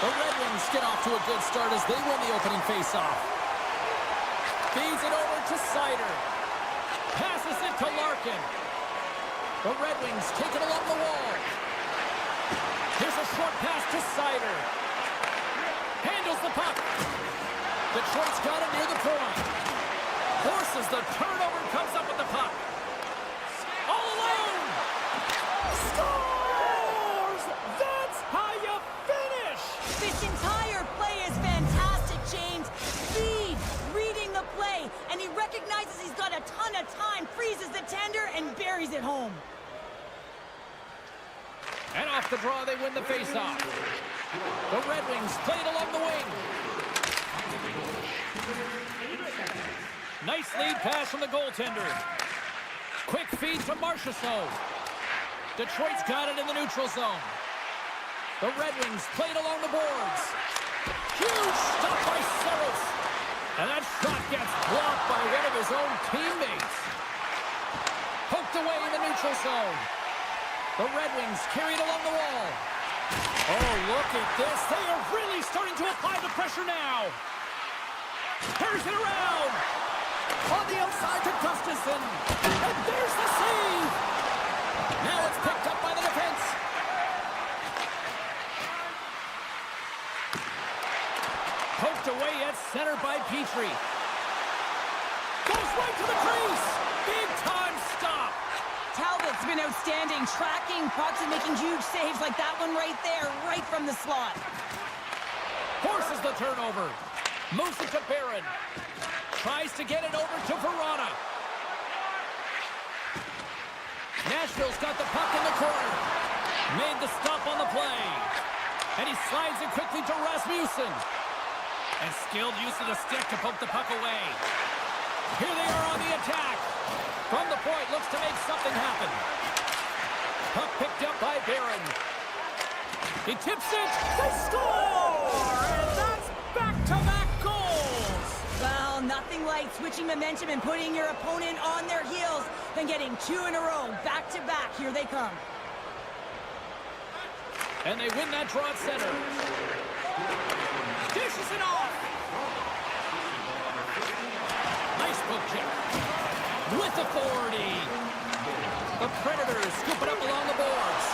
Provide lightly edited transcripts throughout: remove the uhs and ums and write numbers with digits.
The Red Wings get off to a good start as they win the opening faceoff. Feeds it over to Seider. Passes it to Larkin. The Red Wings take it along the wall. Here's a short pass to Seider. Handles the puck. Detroit's got it near the point. Forces the turnover, comes up with the puck. All alone! Scores! That's how you finish! This entire play is fantastic, James. Speed, reading the play, and he recognizes he's got a ton of time, freezes the tender, and buries it home. And off the draw, they win the faceoff. The Red Wings played along the wing. Nice lead pass from the goaltender. Quick feed to Marchessault. Detroit's got it in the neutral zone. The Red Wings played along the boards. Huge stop by Saros. And that shot gets blocked by one of his own teammates. Poked away in the neutral zone. The Red Wings carried along the wall. Oh, look at this. They are really starting to apply the pressure now. Carries it around. On the outside to Gustafsson. And there's the save. Now it's picked up by the defense. Poked away at center by Petrie. Goes right to the crease. Big time stop. Talbot's been outstanding, tracking pucks and making huge saves like that one right there, right from the slot. Forces the turnover. Moves it to Barron. Tries to get it over to Verona. Nashville's got the puck in the corner. Made the stop on the play. And he slides it quickly to Rasmussen. And skilled use of the stick to poke the puck away. Here they are on the attack. From the point, looks to make something happen. Puck picked up by Barron. He tips it. They score! And that's back-to-back goals! Well, nothing like switching momentum and putting your opponent on their heels than getting two in a row, back-to-back. Here they come. And they win that draw at center. Dishes it off. Nice poke check. With authority. The Predators scoop it up along the boards.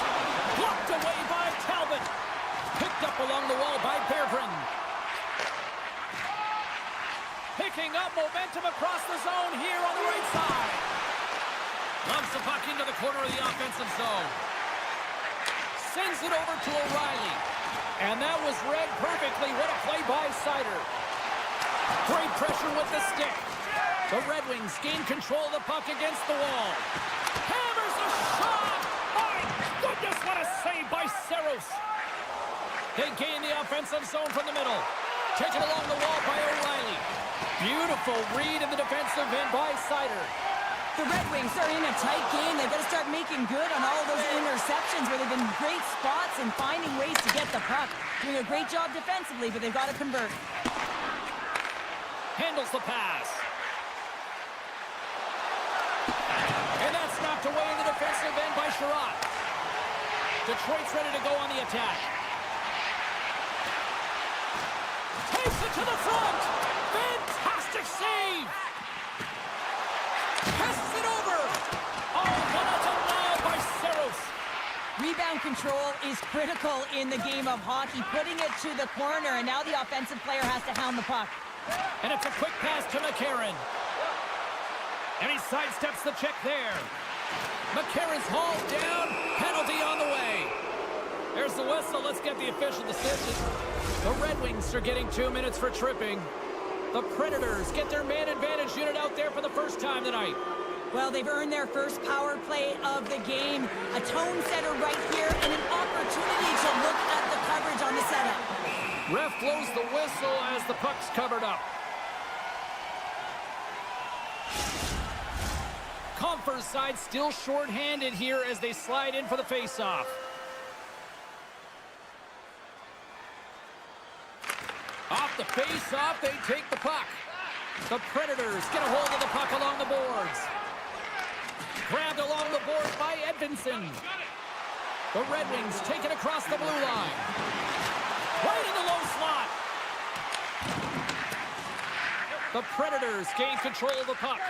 Blocked away by Talbot. Picked up along the wall by Berggren. Picking up momentum across the zone here on the right side. Loves the puck into the corner of the offensive zone. Sends it over to O'Reilly. And that was read perfectly. What a play by Seider. Great pressure with the stick. The Red Wings gain control of the puck against the wall. Hammers a shot! My goodness, what a save by Saros! They gain the offensive zone from the middle. Taken along the wall by O'Reilly. Beautiful read in the defensive end by Seider. The Red Wings are in a tight game. They've got to start making good on all those interceptions where they've been great spots and finding ways to get the puck. Doing a great job defensively, but they've got to convert. Handles the pass. And that's knocked away in the defensive end by Sherratt. Detroit's ready to go on the attack. Takes it to the front. Fantastic save. Passes it over. Oh, but it's allowed by Saros. Rebound control is critical in the game of hockey. Putting it to the corner, and now the offensive player has to hound the puck. And it's a quick pass to McCarron. And he sidesteps the check there. McCarron's hauled down. Penalty on the way. There's the whistle. Let's get the official decision. The Red Wings are getting 2 minutes for tripping. The Predators get their man advantage unit out there for the first time tonight. Well, they've earned their first power play of the game. A tone setter right here and an opportunity to look at the coverage on the setup. Ref blows the whistle as the puck's covered up. Compher's side still short-handed here as they slide in for the face-off. Off the face-off, they take the puck. The Predators get a hold of the puck along the boards. Grabbed along the boards by Edvinsson. The Red Wings take it across the blue line. Right in the low slot. The Predators gain control of the puck.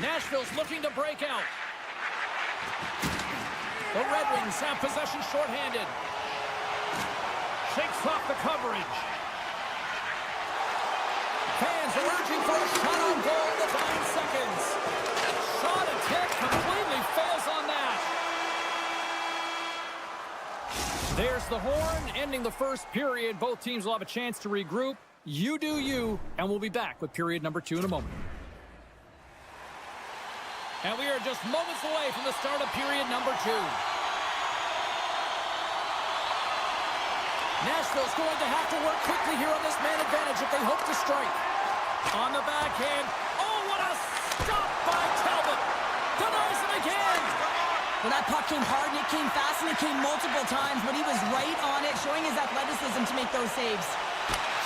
Nashville's looking to break out. The Red Wings have possession shorthanded. Shakes off the coverage. Fans are urging for a shot on goal in the 5 seconds. Shot attempt completely fails on that. There's the horn, ending the first period. Both teams will have a chance to regroup. You do you, and we'll be back with period number 2 in a moment. And we are just moments away from the start of period number 2. Nashville's going to have to work quickly here on this man advantage if they hope to strike. On the backhand. Oh, what a stop by Talbot. Denies him again. Well, that puck came hard, and it came fast, and it came multiple times, but he was right on it, showing his athleticism to make those saves.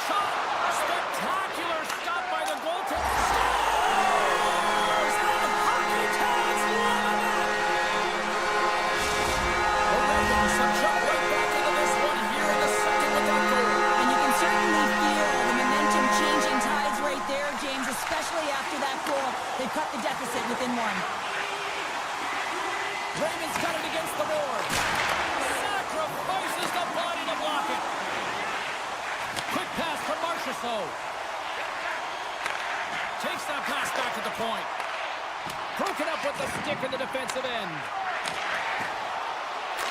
Shot. Spectacular stop by the goaltender. Scores! And hockey fans love it! The Red Wings have jumped right back into this one here in the second with that goal. And you can certainly feel the momentum changing tides right there, James, especially after that goal. They cut the deficit within one. Raymond's got it against the board. Sacrifices the body to block it. Quick pass from Marchessault. Takes that pass back to the point. Broken up with the stick in the defensive end.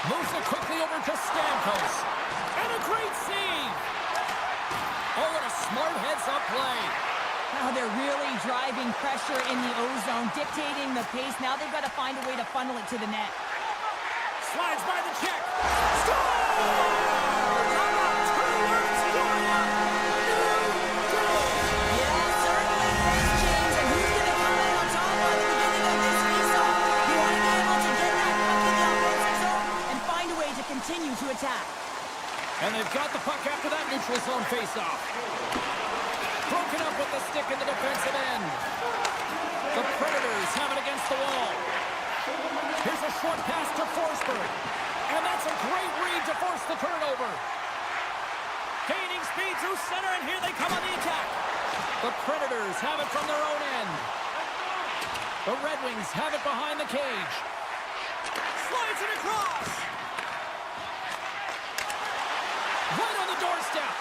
Moves it quickly over to Stamkos. And a great save. Oh, what a smart heads-up play. Now they're really driving pressure in the O-zone, dictating the pace. Now they've got to find a way to funnel it to the net. Slides by the check. Scores! How about 2 words for you? Yeah, certainly is, James. And who's going to come out on top at the beginning of this face-off? You want to be able to get that puck in the offensive zone and find a way to continue to attack. And they've got the puck after that neutral zone face-off. Broken up with the stick in the defensive end. The Predators have it against the wall. Here's a short pass to Forsberg. And that's a great read to force the turnover. Gaining speed through center, and here they come on the attack. The Predators have it from their own end. The Red Wings have it behind the cage. Slides it across. Right on the doorstep.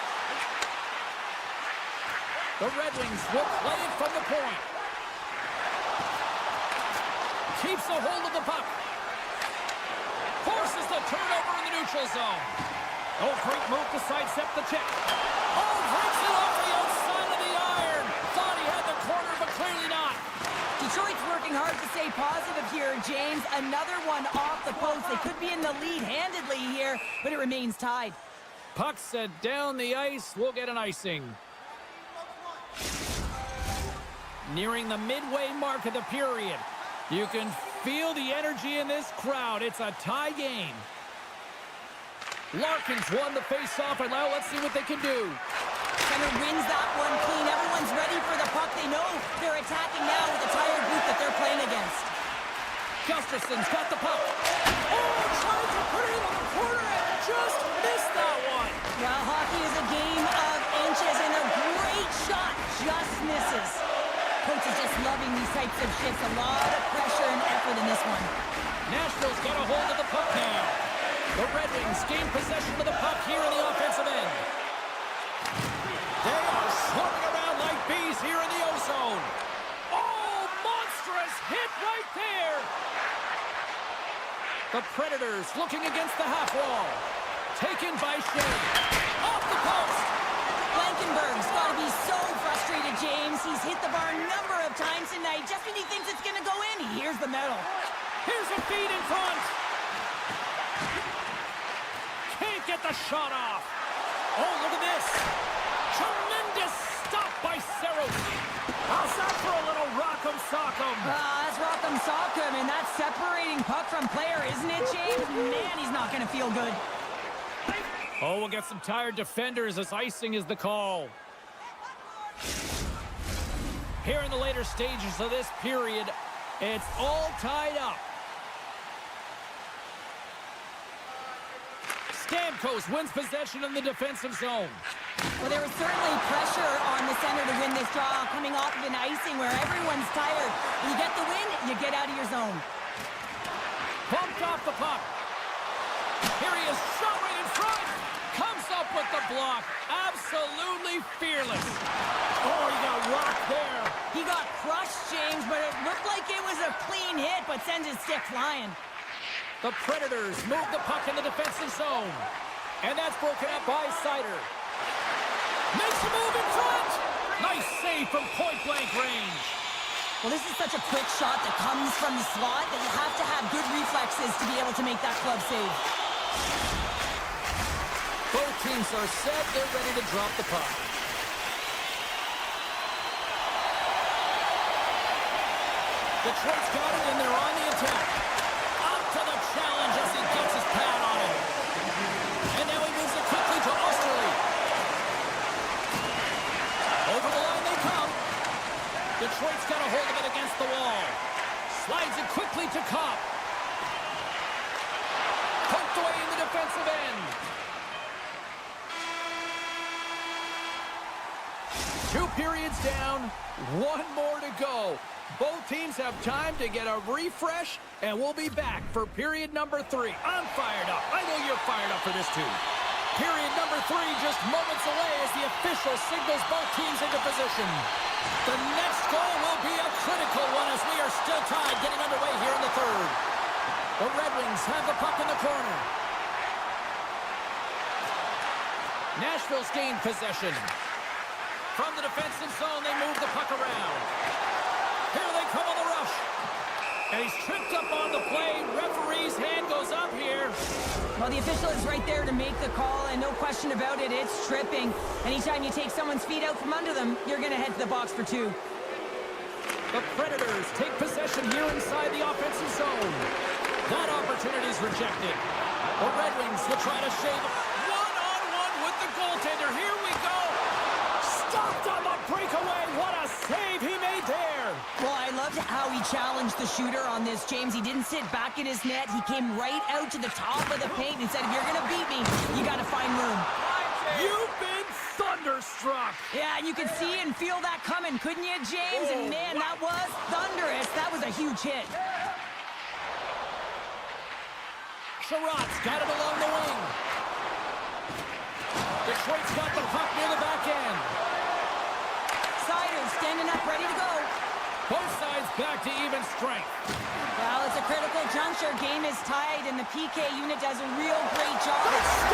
The Red Wings will play it from the point. Keeps a hold of the puck. Forces the turnover in the neutral zone. Oh, great move to sidestep the check. Oh, breaks it off the outside of the iron. Thought he had the corner, but clearly not. Detroit's working hard to stay positive here, James. Another one off the post. They could be in the lead handedly here, but it remains tied. Puck set down the ice. We'll get an icing. Nearing the midway mark of the period. You can feel the energy in this crowd. It's a tie game. Larkin's won the face-off, and now let's see what they can do. Center wins that one clean. Everyone's ready for the puck. They know they're attacking now with the tired group that they're playing against. Gustafson's got the puck. Oh, tried to put it in the corner and just missed that one. Well, hockey is a game of inches, and a great shot just misses. Coach is just loving these types of shifts. A lot of pressure and effort in this one. Nashville's got a hold of the puck now. The Red Wings gain possession of the puck here in the offensive end. They are swarming around like bees here in the O-zone. Oh, monstrous hit right there. The Predators looking against the half wall. Taken by Shea. Off the post. Blankenberg's got to be so frustrated, James. He's hit the bar a number of times tonight. Just when he thinks it's going to go in, he hears the medal. Here's a feed in front. Can't get the shot off. Oh, look at this. Tremendous stop by Saros. How's that for a little rock'em sock'em? That's rock'em sock'em, and that's separating puck from player, isn't it, James? Man, he's not going to feel good. Oh, we'll get some tired defenders as icing is the call. Here in the later stages of this period, it's all tied up. Stamkos wins possession in the defensive zone. Well, there was certainly pressure on the center to win this draw, coming off of an icing where everyone's tired. You get the win, you get out of your zone. Bumped off the puck. Here he is, shot right in front. Comes up with the block. Absolutely fearless. Oh, he got rocked there. He got crushed, James, but it looked like it was a clean hit, but sends his stick flying. The Predators move the puck in the defensive zone. And that's broken up by Sider. Makes a move in front. Nice save from point-blank range. Well, this is such a quick shot that comes from the slot that you have to have good reflexes to be able to make that club save. Both teams are set. They're ready to drop the puck. Detroit's got it, and they're on the attack. Up to the challenge as he gets his pad on it. And now he moves it quickly to Osterley. Over the line they come. Detroit's got a hold of it against the wall. Slides it quickly to Kopp. Poked away in the defensive end. 2 periods down, 1 more to go. Both teams have time to get a refresh, and we'll be back for period number 3. I'm fired up. I know you're fired up for this too. Period number 3 just moments away as the official signals both teams into position. The next goal will be a critical one as we are still tied, getting underway here in the 3rd. The Red Wings have the puck in the corner. Nashville's gained possession. From the defensive zone, they move the puck around. Here they come on the rush. And he's tripped up on the play. Referee's hand goes up here. Well, the official is right there to make the call, and no question about it, it's tripping. Anytime you take someone's feet out from under them, you're going to head to the box for 2. The Predators take possession here inside the offensive zone. That opportunity is rejected. The Red Wings will try to shave one-on-one with the goaltender. Here we go. Stopped on the breakaway. What a save he made there. Well, I loved how he challenged the shooter on this, James. He didn't sit back in his net. He came right out to the top of the paint and said, if you're going to beat me, you got to find room. You've been thunderstruck. Yeah, and you could see and feel that coming, couldn't you, James? And man, that was thunderous. That was a huge hit. Sherratt's got it along the wing. Detroit's got the puck near the back end. Sider standing up, ready to go. Both sides back to even strength. Well, it's a critical juncture. Game is tied, and the PK unit does a real great job. It's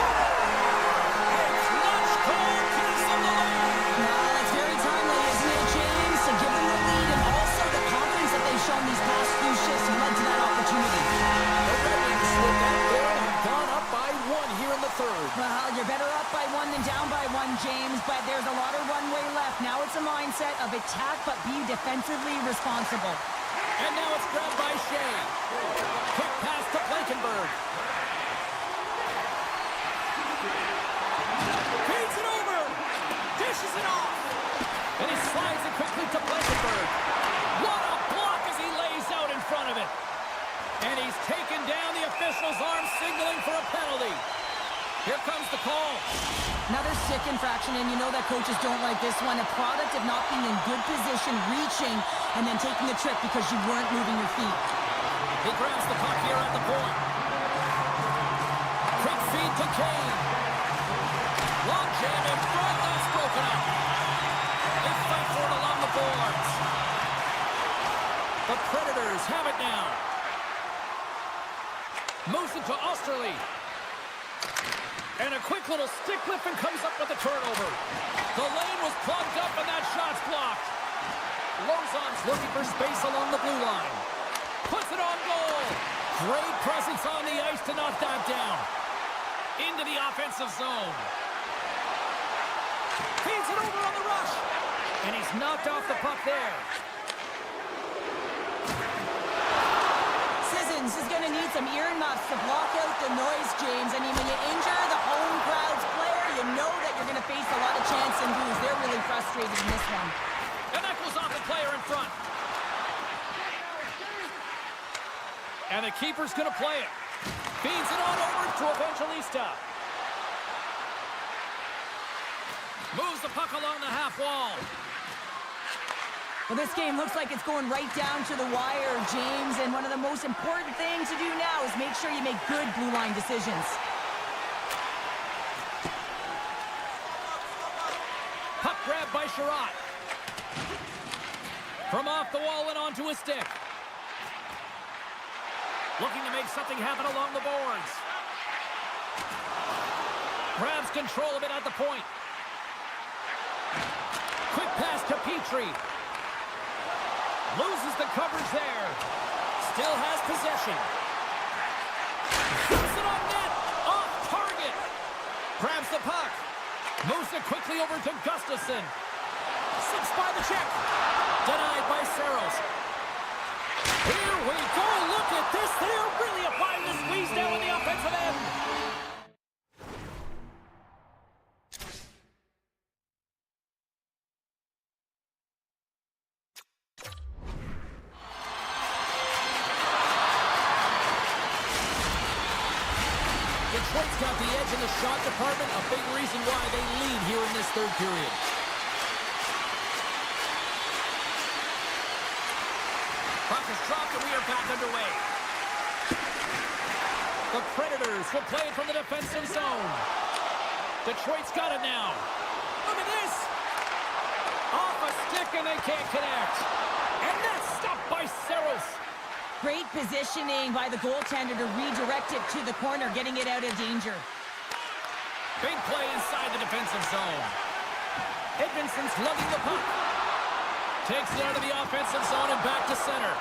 Lunch call, pass on the line. Well, it's very timely, isn't it, James? To give them the lead and also the confidence that they've shown these past few shifts led to that opportunity. The Red Wings with that goal have gone up by 1 here in the 3rd. Well, you're better up by 1 than down by 1, James, but there's a lot of runway left. Now it's a mindset of attack, but be defensively responsible. And now it's grabbed by Shea. Quick pass to Blankenberg. Feeds it over. Dishes it off. And he slides it quickly to Blankenberg. What a block as he lays out in front of it. And he's taken down the official's arm, signaling for a penalty. Here comes the call. Another sick infraction, and you know that coaches don't like this one. A product of not being in good position, reaching, and then taking the trip because you weren't moving your feet. He grabs the puck here at the point. Quick feed to Kane. Long jam in front, that's broken up. They fight for it along the boards. The Predators have it now. Moves it to Osterley. And a quick little stick lift and comes up with a turnover. The lane was plugged up and that shot's blocked. Lozon's looking for space along the blue line. Puts it on goal. Great presence on the ice to knock that down. Into the offensive zone. Feeds it over on the rush. And he's knocked off the puck there. Sissons is going to need some earmuffs to block out the noise, James. I mean, when you injure the home crowd's player, you know that you're going to face a lot of chance and lose. They're really frustrated in this one. And that goes off the player in front. And the keeper's going to play it. Feeds it on over to Evangelista. Moves the puck along the half wall. Well, this game looks like it's going right down to the wire, James, and one of the most important things to do now is make sure you make good blue line decisions. Puck grab by Sherratt. From off the wall and onto his stick. Looking to make something happen along the boards. Grabs control of it at the point. Quick pass to Petrie. Loses the coverage there. Still has possession. Puts it on net. Off target. Grabs the puck. Moves it quickly over to Gustafsson. Slips by the check. Denied by Saros. Here we go. Look at this. They are really applying the squeeze down on the offensive end. Detroit's got the edge in the shot department, a big reason why they lead here in this third period. Puck is dropped and we are back underway. The Predators will play it from the defensive zone. Detroit's got it now. Look at this. Off a stick and they can't connect. And that's stopped by Saros. Great positioning by the goaltender to redirect it to the corner, getting it out of danger. Big play inside the defensive zone. Edmondson's lugging the puck. Takes it out of the offensive zone and back to center.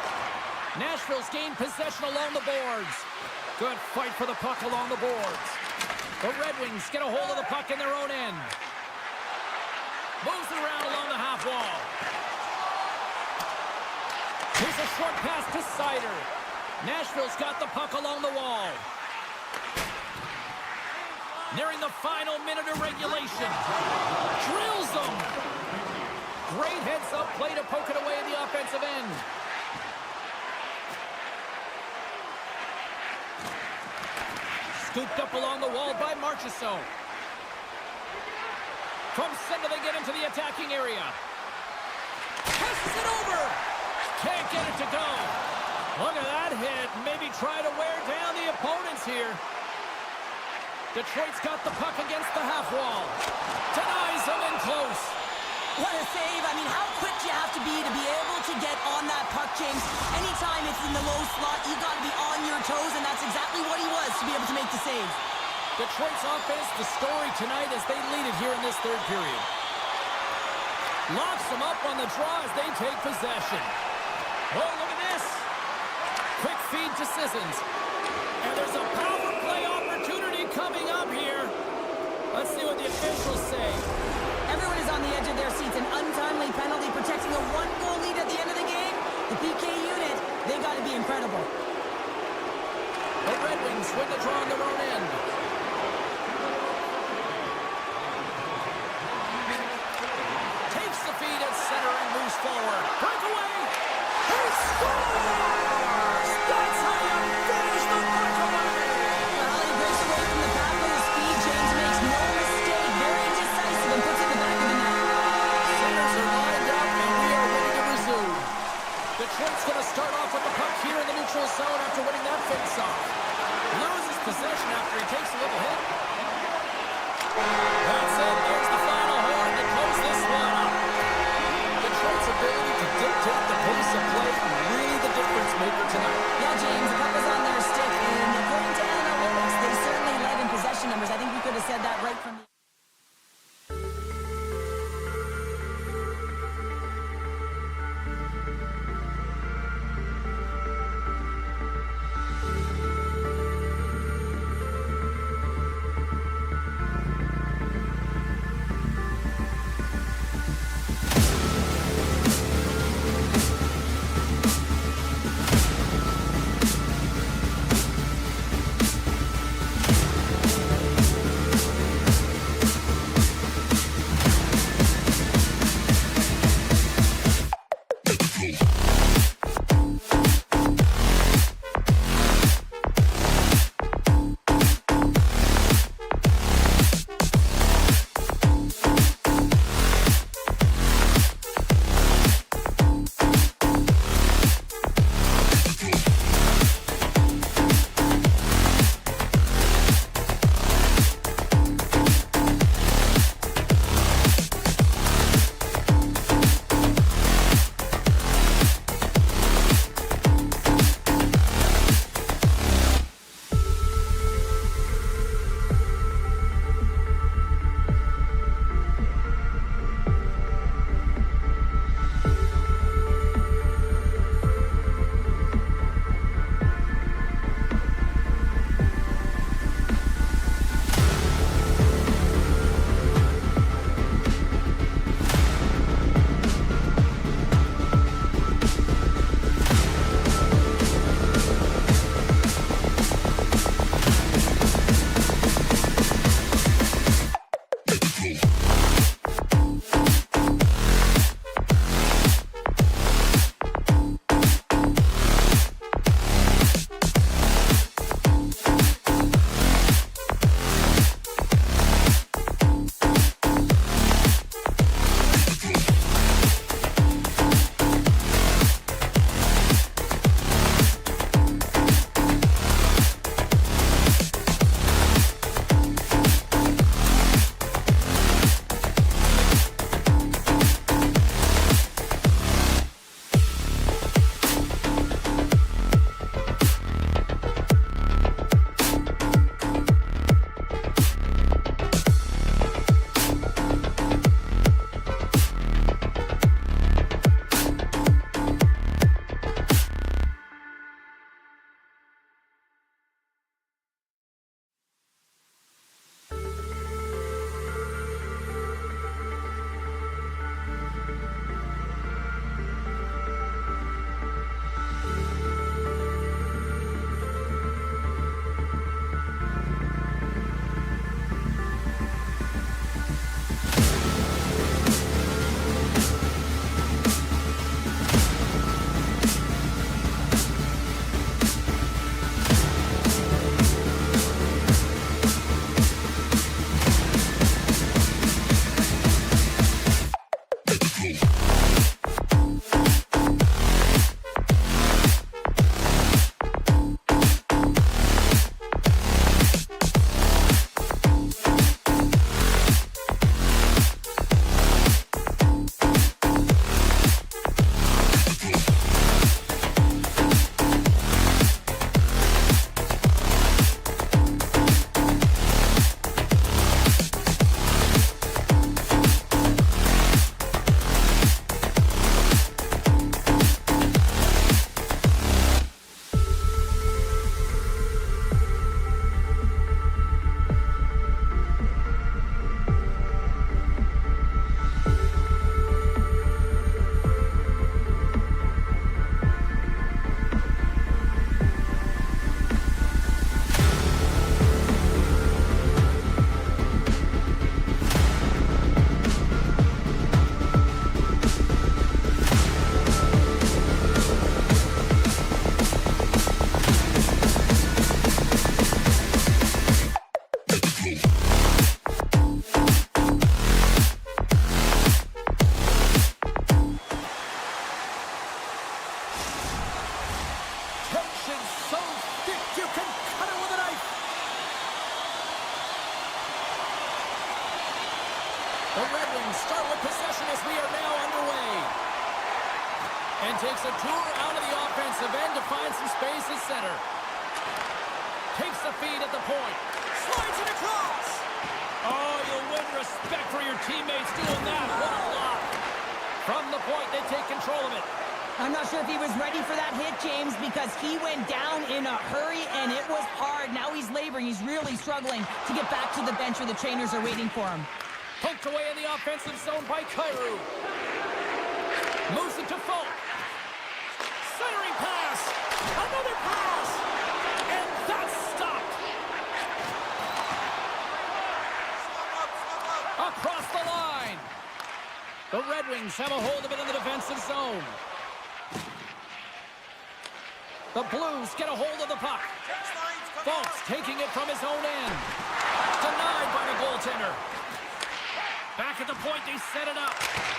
Nashville's gained possession along the boards. Good fight for the puck along the boards. The Red Wings get a hold of the puck in their own end. Moves it around along the half wall. Here's a short pass to Sider. Nashville's got the puck along the wall. Nearing the final minute of regulation. Drills them. Great heads-up play to poke it away at the offensive end. Scooped up along the wall by Marchessault. From center they get into the attacking area. Passes it over. Can't get it to go. Look at that hit. Maybe try to wear down the opponents here. Detroit's got the puck against the half wall. Denies him in close. What a save. I mean, how quick do you have to be able to get on that puck, James? Anytime it's in the low slot, you got to be on your toes, and that's exactly what he was to be able to make the save. Detroit's offense, the story tonight as they lead it here in this third period. Locks them up on the draw as they take possession. Oh, look at this. Quick feed to Sissons. And there's a power play opportunity coming up here. Let's see what the officials say. Everyone is on the edge of their seats. An untimely penalty protecting a one-goal lead at the end of the game. The PK unit, they got to be incredible. The Red Wings win the draw on their own end. Takes the feed at center and moves forward. Breakaway. He scores! That's how you finish the breakaway! Well, he breaks away from the path with his speed. James makes no mistake. Very decisive and puts it in the back of the net. Centers are lined up and we are ready to resume. Detroit's going to start off with the puck here in the neutral zone after winning that face-off. Loses possession after he takes a little hit. That's it. There's the final horn to close this one up. Detroit's ability to dictate the pace of play really the difference maker tonight. Yeah, James, the puck was on their stick, and according to analytics, they certainly led in possession numbers. I think we could have said that right from the... The Red Wings start with possession as we are now underway. And takes a tour out of the offensive end to find some space at center. Takes the feed at the point. Slides it across. Oh, you'll win respect for your teammates doing that. What a block. From the point, they take control of it. I'm not sure if he was ready for that hit, James, because he went down in a hurry, and it was hard. Now he's laboring. He's really struggling to get back to the bench where the trainers are waiting for him. Poked away in the offensive zone by Kyrou. Moves it to Folk. Centering pass. Another pass. And that's stopped. Across the line. The Red Wings have a hold of it in the defensive zone. The Blues get a hold of the puck. Folks taking it from his own end. Denied by the goaltender. Back at the point, they set it up.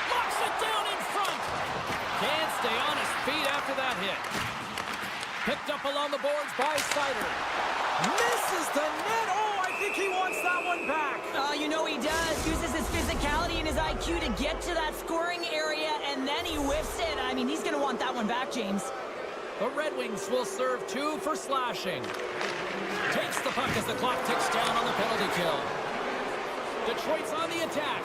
Locks it down in front. Can't stay on his feet after that hit. Picked up along the boards by Sider. Misses the net. Oh, I think he wants that one back. You know he does. Uses his physicality and his IQ to get to that scoring area, and then he whiffs it. I mean, he's going to want that one back, James. The Red Wings will serve 2 for slashing. Takes the puck as the clock ticks down on the penalty kill. Detroit's on the attack.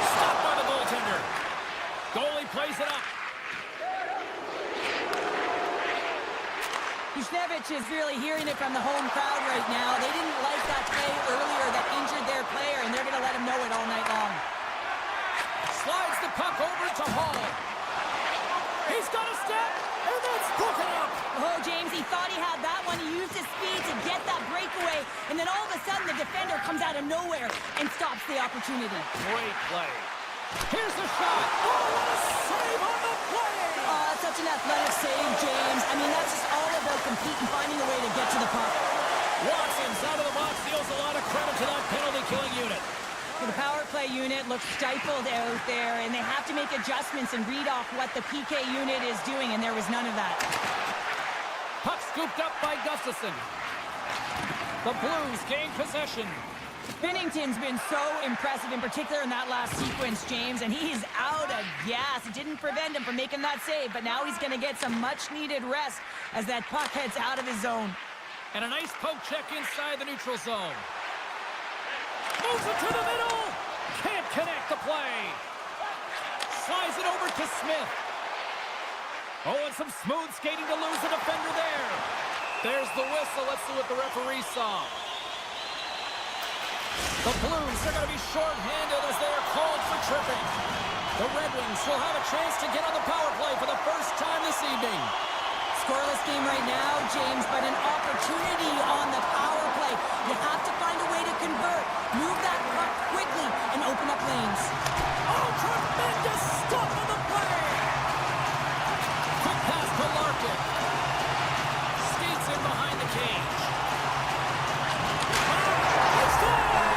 Stopped by the goaltender. Goalie plays it up. Buchnevich is really hearing it from the home crowd right now. They didn't like that play earlier that injured their player, and they're going to let him know it all night long. Slides the puck over to Hall. He's got a step, and that's broken up. Oh, James, he thought he had that one. He used his speed to get that breakaway, and then all of a sudden the defender comes out of nowhere and stops the opportunity. Great play. Here's the shot. Oh, what a save on the play. Oh, such an athletic save, James. I mean, that's just all about competing, finding a way to get to the puck. Watson's out of the box, deals a lot of credit to that penalty-killing unit. The power play unit looks stifled out there, and they have to make adjustments and read off what the PK unit is doing, and there was none of that. Puck scooped up by Gustafson. The Blues gain possession. Binnington's been so impressive, in particular in that last sequence, James, and he's out of gas. It didn't prevent him from making that save, but now he's going to get some much-needed rest as that puck heads out of his zone. And a nice poke check inside the neutral zone. Moves it to the middle. Can't connect the play. Slides it over to Smith. Oh, and some smooth skating to lose the defender there. There's the whistle. Let's see what the referee saw. The Blues are going to be short-handed as they are called for tripping. The Red Wings will have a chance to get on the power play for the first time this evening. Scoreless game right now, James, but an opportunity on the power play. You have to find a way to convert, move that puck quickly, and open up lanes. Oh, tremendous stop on the play. Quick pass to Larkin. Skates in behind the cage. It's gone.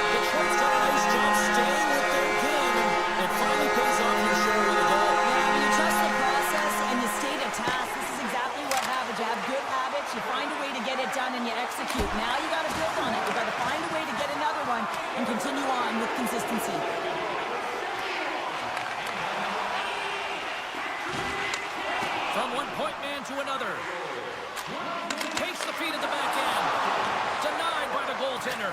Detroit's done a nice job staying with their game, and it finally pays off your share with a goal. Yeah, when you trust the process and you stay to task, this is exactly what happens. You have good habits, you find a way to get it done, and you execute. Now you got to build on it. You got to find a way to get another one and continue on with consistency. From one point man to another. Takes the feed at the back end. Denied by the goaltender.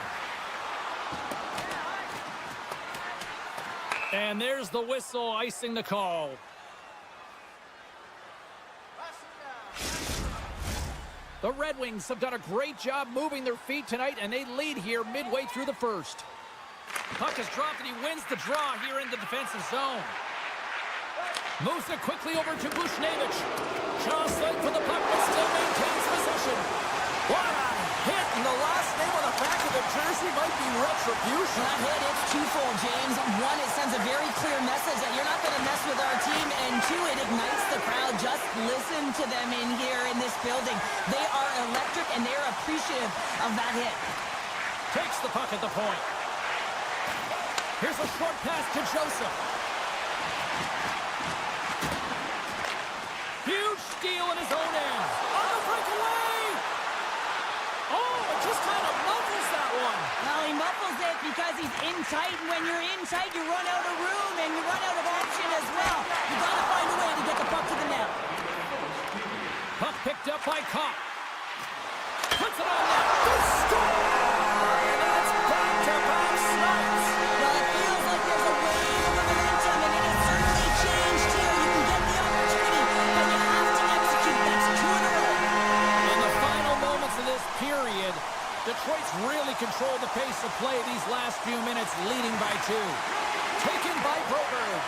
And there's the whistle icing the call. The Red Wings have done a great job moving their feet tonight, and they lead here midway through the first. Puck is dropped, and he wins the draw here in the defensive zone. Moves it quickly over to Buchnevich. Jostling for the puck, but still maintains possession. What a hit, and the last name on the back of the jersey might be retribution. That hit, it's twofold, James. One, it sends a very clear message that you're not going to mess with our team, and two, it ignites the crowd. Just listen to them in here in this building. They are electric, and they're appreciative of that hit. Takes the puck at the point. Here's a short pass to Joseph. Huge steal in his own end. On the breakaway. because he's in tight, and when you're in tight, you run out of room, and you run out of option as well. You got to find a way to get the puck to the net. Puck picked up by Kopp. Puts it on net. They score! And it's back-to-back snipes. Well, it feels like there's a wave of momentum, and it has certainly changed here. You can get the opportunity, but you have to execute. That's 2 in a row. In the final moments of this period, Detroit's really controlled the pace of play these last few minutes, leading by 2. Taken by Broberg.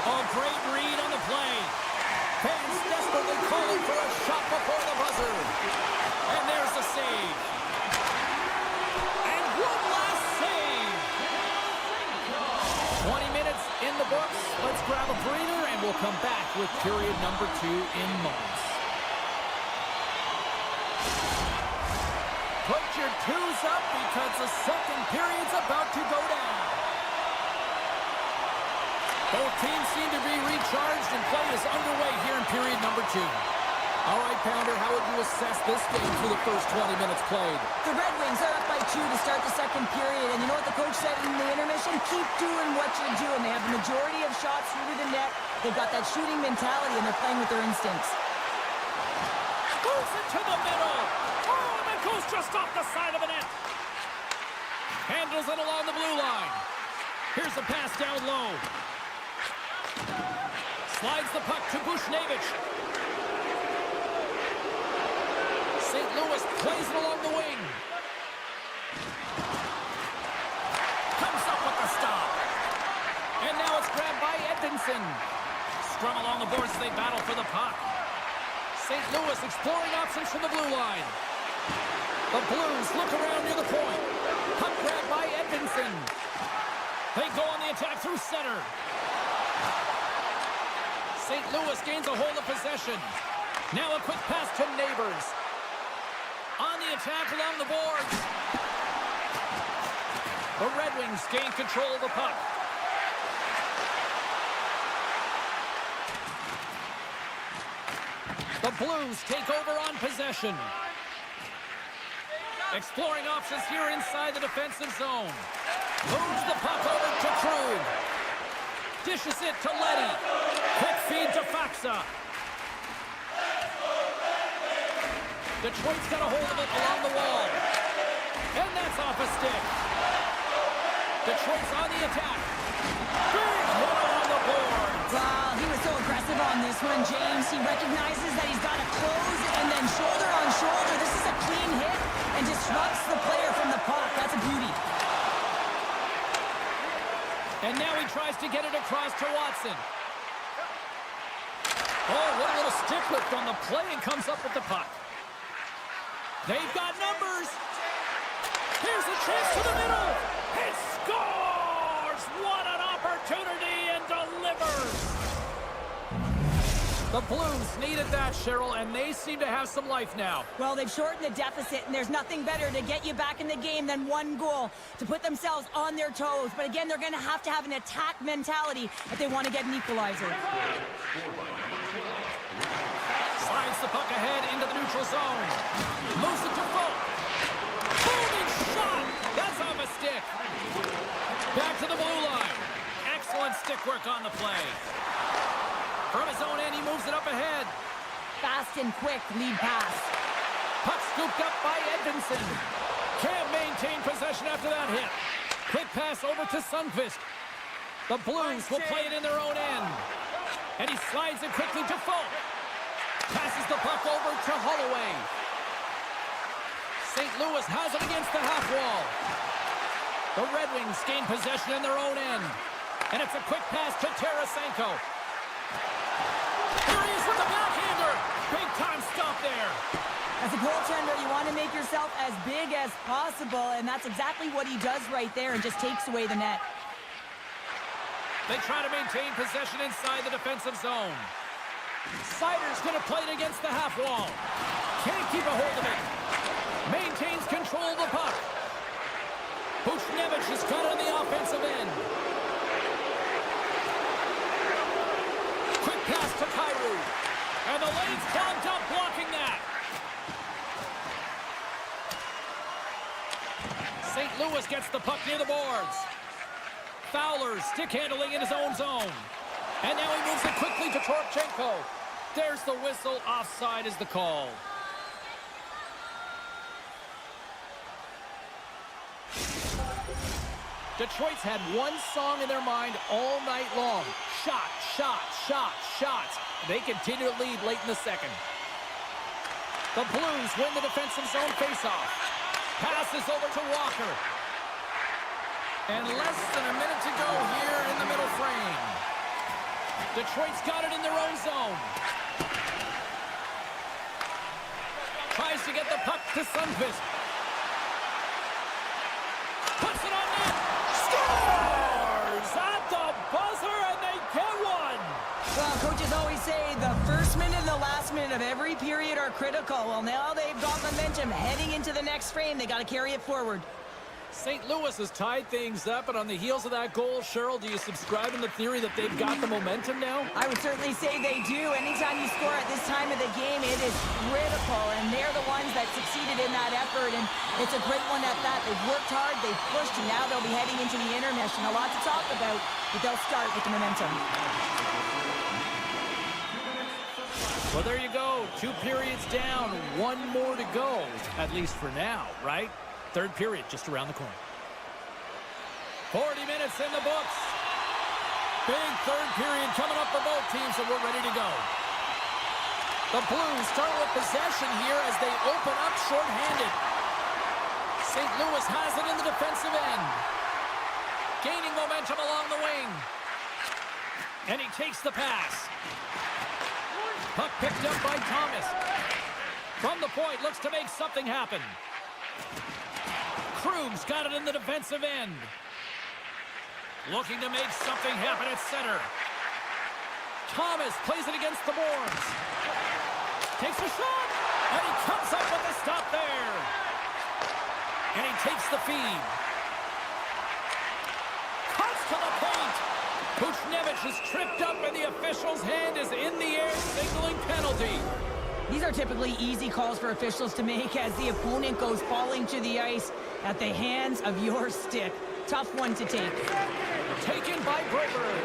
A great read on the play. Fans desperately calling for a shot before the buzzer. And there's the save. And one last save. 20 minutes in the books. Let's grab a breather, and we'll come back with period number 2 in moments. Put your 2s up because the second period's about to go down. Both teams seem to be recharged, and play is underway here in period number 2. All right, Pounder, how would you assess this game through the first 20 minutes played? The Red Wings are up by 2 to start the second period, and you know what the coach said in the intermission? Keep doing what you're doing. They have the majority of shots through to the net. They've got that shooting mentality, and they're playing with their instincts. Goes into the middle. Oh, and it goes just off the side of the net. Handles it along the blue line. Here's the pass down low. Slides the puck to Bushnevich. St. Louis plays it along the wing. Comes up with the stop. And now it's grabbed by Edvinsson. Scrum along the boards as they battle for the puck. St. Louis exploring options from the blue line. The Blues look around near the point. Puck grabbed by Edvinsson. They go on the attack through center. St. Louis gains a hold of possession. Now a quick pass to Neighbors. On the attack along the boards. The Red Wings gain control of the puck. The Blues take over on possession. Exploring options here inside the defensive zone. Moves the puck over to Krug. Dishes it to Leddy. Quick feed to Faksa. Detroit's got a hold of it along the wall. And that's off a stick. Detroit's on the attack. Big hit on the board. Wow, he was so aggressive on this one, James. He recognizes that he's got to close and then shoulder on shoulder. This is a clean hit and disrupts the player from the puck. That's a beauty. And now he tries to get it across to Watson. Oh, what a little stick lift on the play, and comes up with the puck. They've got numbers. Here's a chance to the middle. He scores! What an opportunity, and delivers. The Blues needed that, Cheryl, and they seem to have some life now. Well, they've shortened the deficit, and there's nothing better to get you back in the game than one goal to put themselves on their toes. But again, they're going to have an attack mentality if they want to get an equalizer. Slides the puck ahead into the neutral zone. Moves it to Folk. Holding shot! That's off a stick. Back to the blue line. Excellent stick work on the play. From his own end, he moves it up ahead. Fast and quick lead pass. Puck scooped up by Edvinsson. Can't maintain possession after that hit. Quick pass over to Sundqvist. The Blues will play it in their own end. And he slides it quickly to Folk. Passes the puck over to Holloway. St. Louis has it against the half wall. The Red Wings gain possession in their own end. And it's a quick pass to Tarasenko. Here he is with the backhander. Big time stop there. As a goaltender, you want to make yourself as big as possible, and that's exactly what he does right there, and just takes away the net. They try to maintain possession inside the defensive zone. Sider's going to play it against the half wall. Can't keep a hold of it. Maintains control of the puck. Bushnevich has got it on the offensive end. Quick pass to Kyrou. And the lane's clogged up, blocking that. St. Louis gets the puck near the boards. Fowler stick handling in his own zone. And now he moves it quickly to Torchenko. There's the whistle. Offside is the call. Detroit's had one song in their mind all night long. Shot, shot, shot, shots. They continue to lead late in the second. The Blues win the defensive zone faceoff. Passes over to Walker. And less than a minute to go here in the middle frame. Detroit's got it in their own zone. Tries to get the puck to Sundqvist. Puts it on net. Scores at the buzzer, and they get one. Well, coaches always say the first minute and the last minute of every period are critical. Well, now they've got momentum heading into the next frame. They got to carry it forward. St. Louis has tied things up, and on the heels of that goal, Cheryl, do you subscribe in the theory that they've got the momentum now? I would certainly say they do. Anytime you score at this time of the game, it is critical, and they're the ones that succeeded in that effort, and it's a great one at that. They've worked hard, they've pushed, and now they'll be heading into the intermission. A lot to talk about, but they'll start with the momentum. Well, there you go. 2 periods down, 1 more to go, at least for now, right? Third period just around the corner. 40 minutes in the books. Big third period coming up for both teams, and we're ready to go. The Blues start with possession here as they open up shorthanded. St. Louis has it in the defensive end. Gaining momentum along the wing. And he takes the pass. Puck picked up by Thomas. From the point, looks to make something happen. Krug's got it in the defensive end. Looking to make something happen at center. Thomas plays it against the boards. Takes a shot, and he comes up with a stop there. And he takes the feed. Cuts to the point. Kuchnevich is tripped up, and the official's hand is in the air, signaling penalty. These are typically easy calls for officials to make as the opponent goes falling to the ice at the hands of your stick. Tough one to take. Taken by Broberg.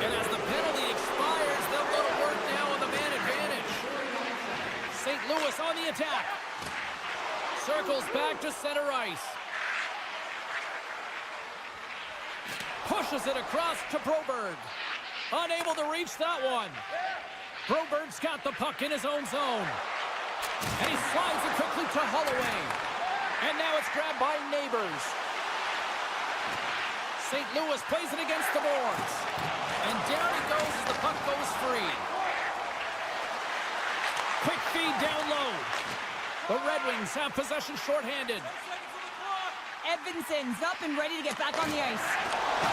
And as the penalty expires, they'll go to work now on the man advantage. St. Louis on the attack. Circles back to center ice. Pushes it across to Broberg. Unable to reach that one. Broberg's got the puck in his own zone. And he slides it quickly to Holloway. And now it's grabbed by Neighbors. St. Louis plays it against the boards. And down he goes as the puck goes free. Quick feed down low. The Red Wings have possession shorthanded. Edvinson's up and ready to get back on the ice.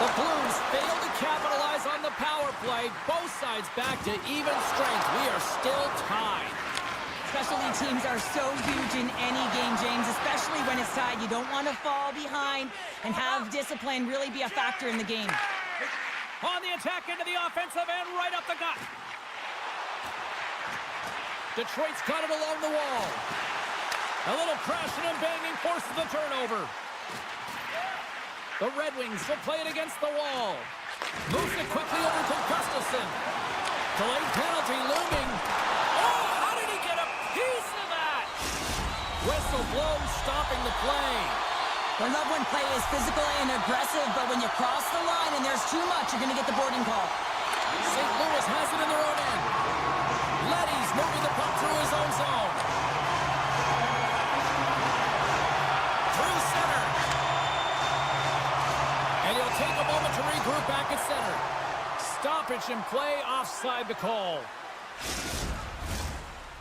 The Blues fail to capitalize on the power play. Both sides back to even strength. We are still tied. Specialty teams are so huge in any game, James, especially when it's tied. You don't want to fall behind and have discipline really be a factor in the game. On the attack into the offensive end, right up the gut. Detroit's got it along the wall. A little crashing and banging forces the turnover. The Red Wings will play it against the wall. Moves it quickly over to Gustafsson. Delayed penalty looming. Oh, how did he get a piece of that? Whistle blows, stopping the play. I love when play is physical and aggressive, but when you cross the line and there's too much, you're going to get the boarding call. St. Louis has it in their own end. Leddy's moving the puck through his own zone. Through center. And he'll take a moment to regroup back at center. Stoppage in play, offside the call.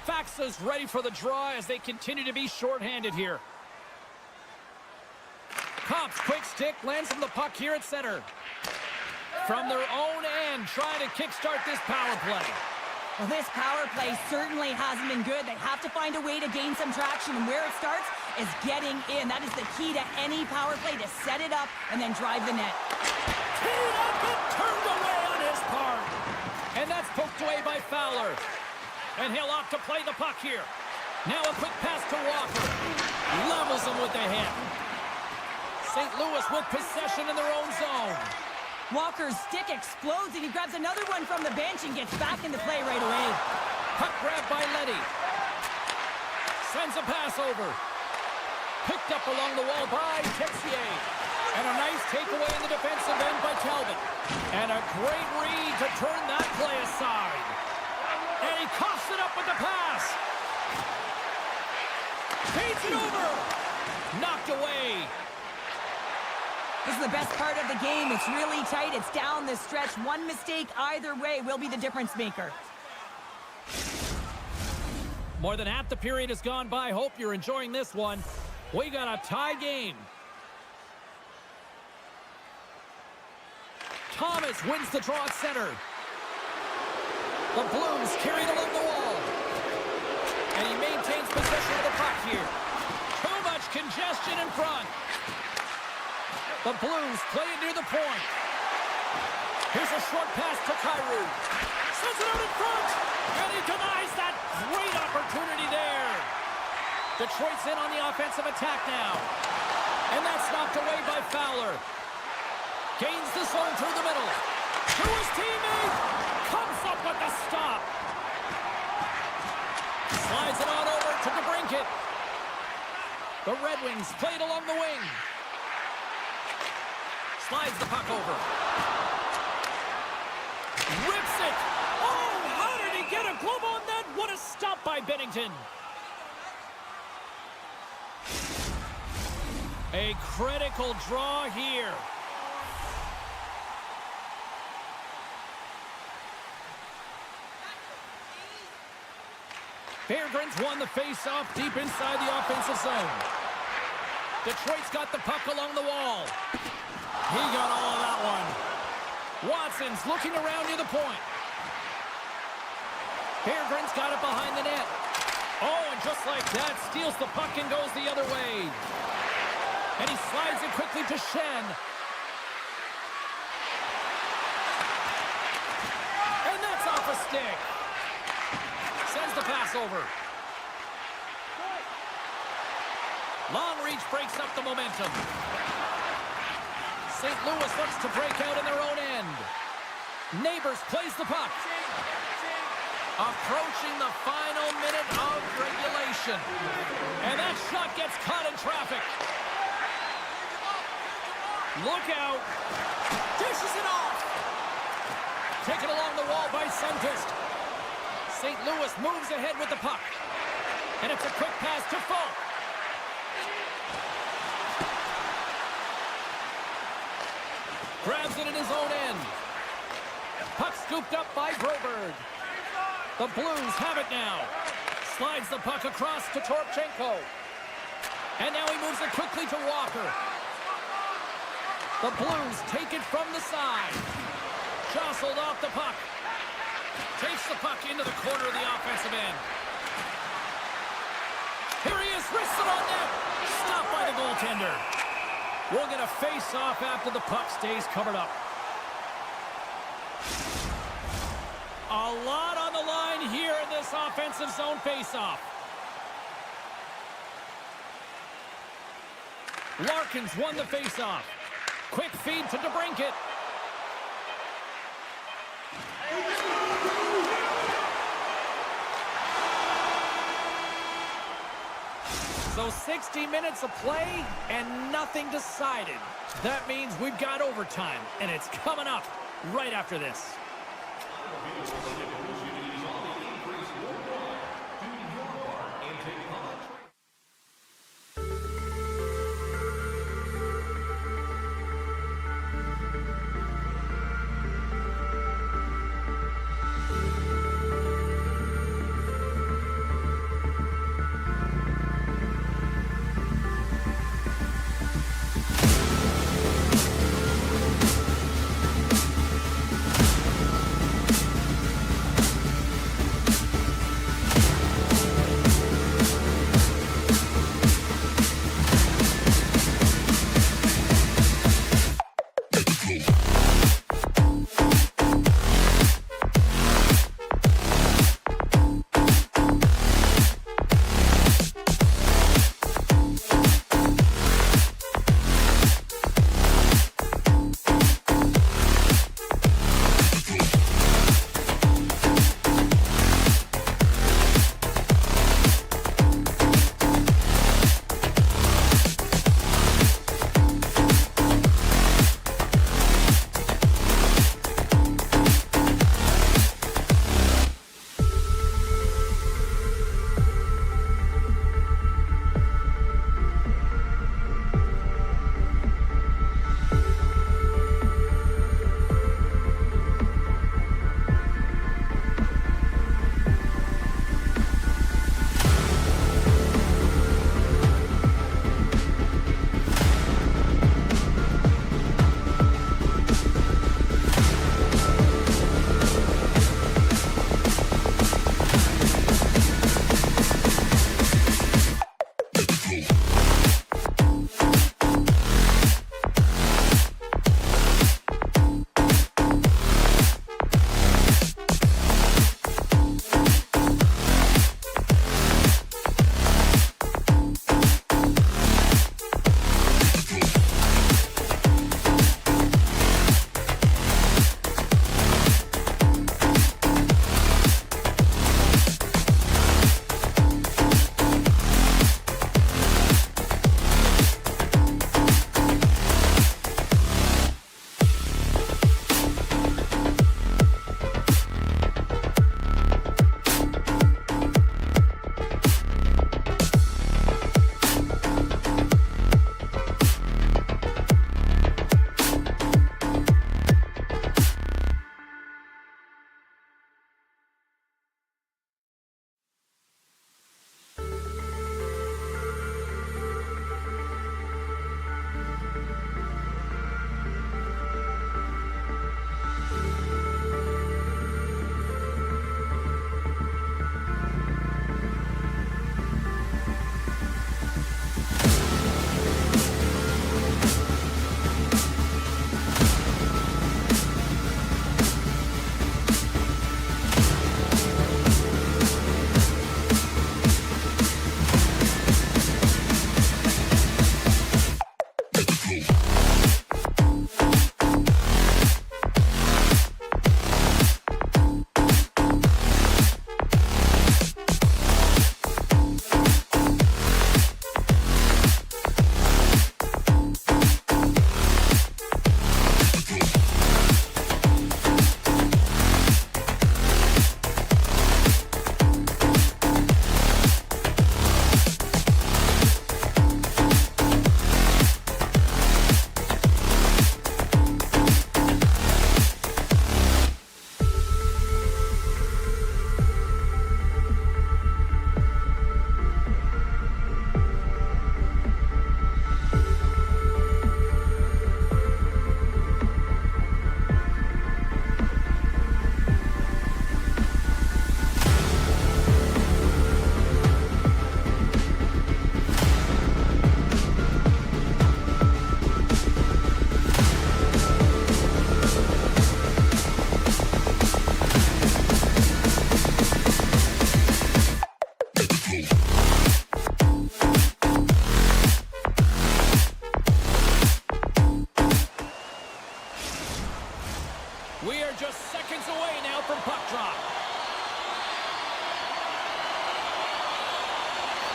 Faxa's ready for the draw as they continue to be shorthanded here. Kopp's quick stick lands him the puck here at center. From their own end, trying to kickstart this power play. Well, this power play certainly hasn't been good. They have to find a way to gain some traction, and where it starts is getting in. That is the key to any power play, to set it up and then drive the net. Teed up and turned away on his part. And that's poked away by Fowler. And he'll opt to play the puck here. Now a quick pass to Walker. Levels him with the hit. St. Louis with possession in their own zone. Walker's stick explodes, and he grabs another one from the bench and gets back into play right away. Puck grab by Letty. Sends a pass over. Picked up along the wall by Texier. And a nice takeaway in the defensive end by Talbot. And a great read to turn that play aside. And he coughs it up with the pass. Feeds it over. Knocked away. This is the best part of the game. It's really tight. It's down the stretch. One mistake either way will be the difference maker. More than half the period has gone by. Hope you're enjoying this one. We got a tie game. Thomas wins the draw at center. The Blues carry it along the wall. And he maintains possession of the puck here. Too much congestion in front. The Blues play it near the point. Here's a short pass to Kyrou. Sends it out in front. And he denies that great opportunity there. Detroit's in on the offensive attack now. And that's knocked away by Fowler. Gains the zone through the middle. To his teammate. Comes up with the stop. Slides it on over to DeBrincat. The Red Wings play it along the wing. Slides the puck over. Rips it. Oh, how did he get a glove on that? What a stop by Bennington. A critical draw here. Fairgren's won the face-off deep inside the offensive zone. Detroit's got the puck along the wall. He got all of that one. Watson's looking around near the point. Fairgren's got it behind the net. Oh, and just like that, steals the puck and goes the other way. And he slides it quickly to Shen. And that's off a stick. Sends the pass over. Long reach breaks up the momentum. St. Louis looks to break out in their own end. Neighbors plays the puck. Approaching the final minute of regulation. And that shot gets caught in traffic. Look out. Dishes it off. Taken along the wall by Sundqvist. St. Louis moves ahead with the puck. And it's a quick pass to Falk. Grabs it in his own end. Puck scooped up by Broberg. The Blues have it now. Slides the puck across to Toropchenko. And now he moves it quickly to Walker. The Blues take it from the side. Jostled off the puck. Takes the puck into the corner of the offensive end. Here he is, wrists it on net. Stopped by the goaltender. We'll get a face-off after the puck stays covered up. A lot on the line here in this offensive zone face-off. Larkins won the face-off. Quick feed to DeBrincat. So 60 minutes of play and nothing decided. That means we've got overtime, and it's coming up right after this.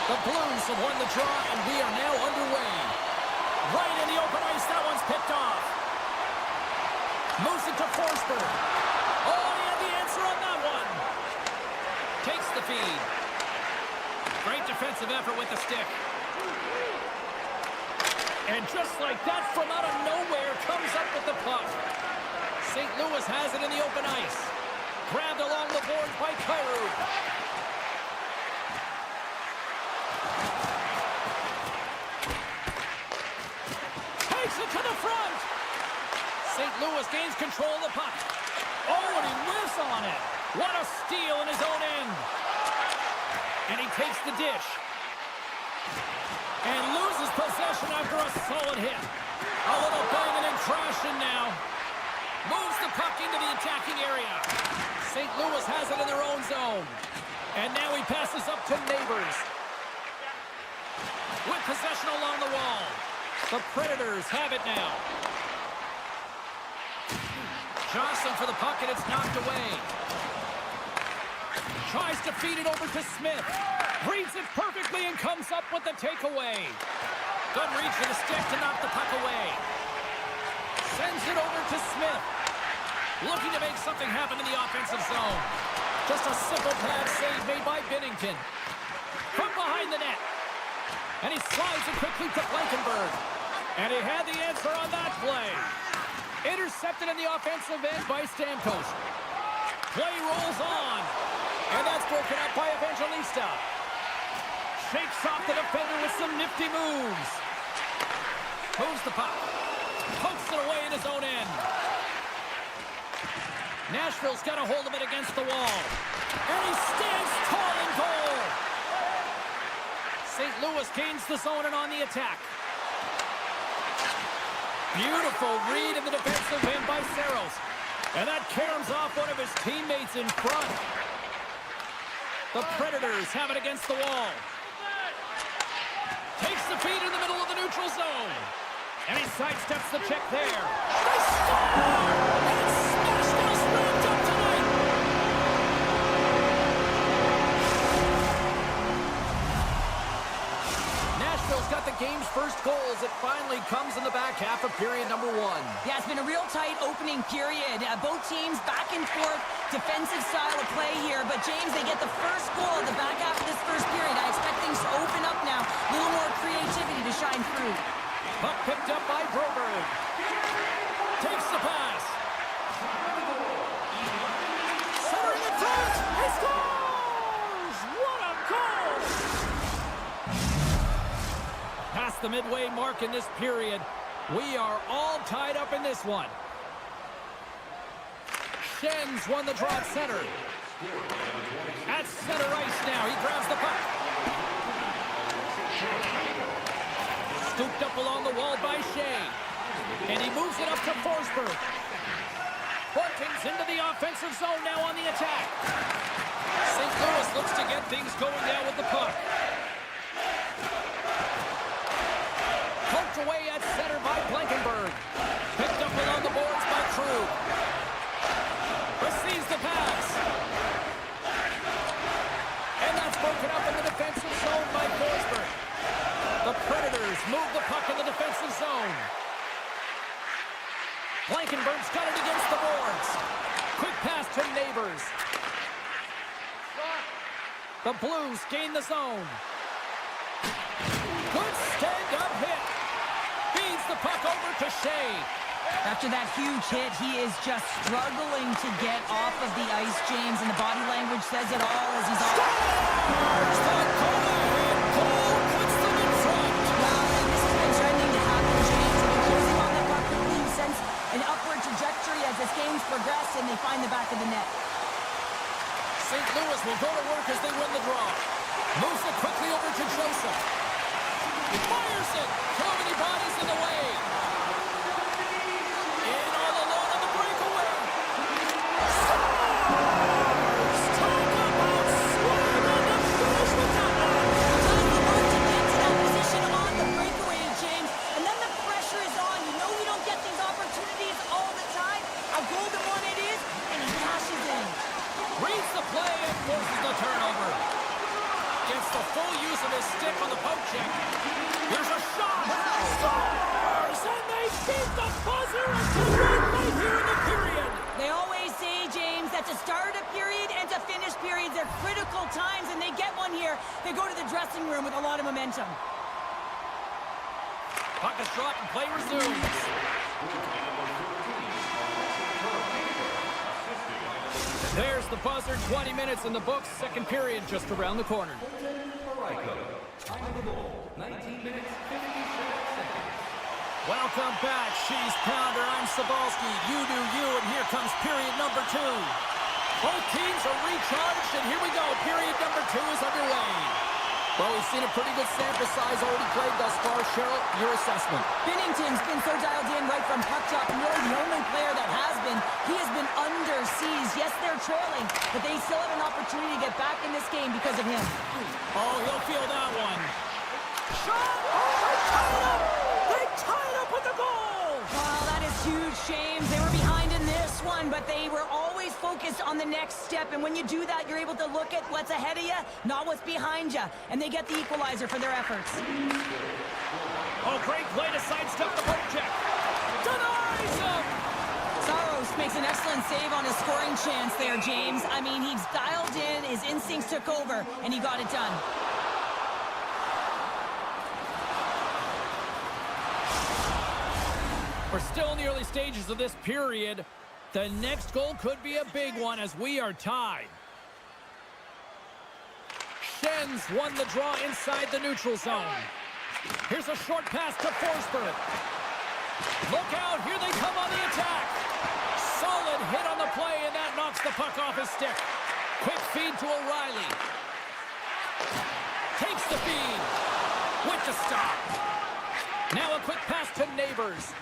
The Blues have won the draw, and we are now underway. Right in the open ice, that one's picked off. Moves it to Forsberg. Oh, he had the answer on that one. Takes the feed. Great defensive effort with the stick. And just like that, from out of nowhere, comes up with the puck. St. Louis has it in the open ice. Grabbed along the boards by Kyrou. Takes it to the front. St. Louis gains control of the puck. Oh, and he whiffs on it. What a steal in his own end. And he takes the dish. And loses possession after a solid hit. A little banging and crashing now. Moves the puck into the attacking area. St. Louis has it in their own zone. And now he passes up to Neighbors. With possession along the wall. The Predators have it now. Jostling for the puck, and it's knocked away. Tries to feed it over to Smith. Reads it perfectly and comes up with the takeaway. Good reach for the stick to knock the puck away. Sends it over to Smith. Looking to make something happen in the offensive zone. Just a simple pad save made by Binnington. From behind the net. And he slides it quickly to Blankenberg. And he had the answer on that play. Intercepted in the offensive end by Stamkos. Play rolls on. And that's broken up by Evangelista. Shakes off the defender with some nifty moves. Moves the puck. Pokes it away in his own end. Nashville's got a hold of it against the wall. And he stands tall in goal. St. Louis gains the zone and on the attack. Beautiful read in the defensive end by Saros. And that caroms off one of his teammates in front. The Predators have it against the wall. Takes the feed in the middle of the neutral zone. And he sidesteps the check there. They score! It's Nashville's ramped up tonight! Nashville's got the game's first goal as it finally comes in the back half of period number 1. Yeah, it's been a real tight opening period. Both teams back and forth, defensive style of play here. But, James, they get the first goal in the back half of this first period. I expect things to open up now. A little more creativity to shine through. Puck picked up by Broberg. Takes the pass. Centering in front. He scores! What a goal! Past the midway mark in this period. We are all tied up in this one. Schenns won the draw at center. At center ice now. He grabs the puck. Scooped up along the wall by Shea. And he moves it up to Forsberg. Bunting's into the offensive zone now on the attack. St. Louis looks to get things going now with the puck. Poked away at center by Blankenberg. Picked up along the boards by Krug. Receives the pass. And that's broken up in the defensive zone by Forsberg. The Predators move the puck in the defensive zone. Blankenberg's got it against the boards. Quick pass to Neighbors. The Blues gain the zone. Good stand-up hit. Feeds the puck over to Shea. After that huge hit, he is just struggling to get off of the ice, James, and the body language says it all as he's off. Scores! The go-ahead goal puts them in front. Well, and this has been trending to happen, James. They've been closing on the puck quickly. You sense an upward trajectory as this game's progressed, and they find the back of the net. St. Louis will go to work as they win the draw. Moves it quickly over to Joseph. Fires it. Too many bodies in the way. In all alone on the breakaway. Scores! Talk about scoring on the finish with that one. Time to work to get to that position on the breakaway, James. And then the pressure is on. You know we don't get these opportunities all the time. A golden one it is, and he cashes in. Reads the play and forces the turnover. Gets the full use of his stick on the poke check. Here's a shot. Scores! And they beat the buzzer at the red right here in the period. They always say, James, that to start a period and to finish periods are critical times, and they get one here. They go to the dressing room with a lot of momentum. Puck is dropped and play resumes. There's the buzzer. 20 minutes in the books. Second period just around the corner. Welcome back, Cheese Pounder. I'm Sabalski. You do you, and here comes period number 2. Both teams are recharged, and here we go. Period number 2 is underway. Well, we've seen a pretty good sample size already played thus far. Cheryl, your assessment. Binnington's been so dialed in right from puck drop, and really the only player that has been. He has been under siege. Yes, they're trailing, but they still have an opportunity to get back in this game because of him. Oh, he'll feel that one. Shot! Oh, they tied it up! They tied it up with the goal! Well, that is huge, James. They were behind in this one, but they were always focused on the next step. And when you do that, you're able to look at what's ahead of you, not what's behind you. And they get the equalizer for their efforts. Oh, great play to sidestep the poke check. Denies him! Saros makes an excellent save on his scoring chance there, James. I mean, he's dialed in, his instincts took over, and he got it done. We're still in the early stages of this period. The next goal could be a big one as we are tied. Schenns won the draw inside the neutral zone. Here's a short pass to Forsberg. Look out, here they come on the attack. Solid hit on the play, and that knocks the puck off his stick. Quick feed to O'Reilly. Takes the feed. With the stop. Now a quick pass to Neighbors.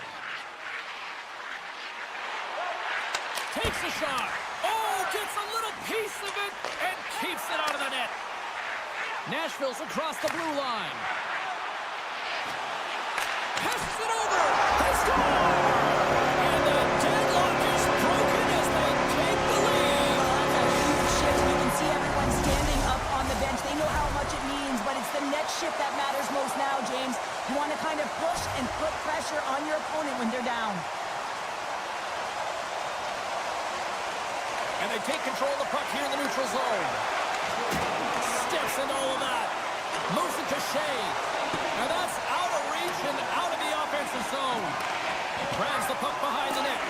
Takes a shot. Oh, gets a little piece of it and keeps it out of the net. Nashville's across the blue line. Passes it over. They score! And the deadlock is broken as they take the lead. Well, that's a huge shift. You can see everyone standing up on the bench. They know how much it means, but it's the next shift that matters most now, James. You want to kind of push and put pressure on your opponent when they're down. And they take control of the puck here in the neutral zone. Steps into all of that. Moves it to Shea. And that's out of reach and out of the offensive zone. Grabs the puck behind the net.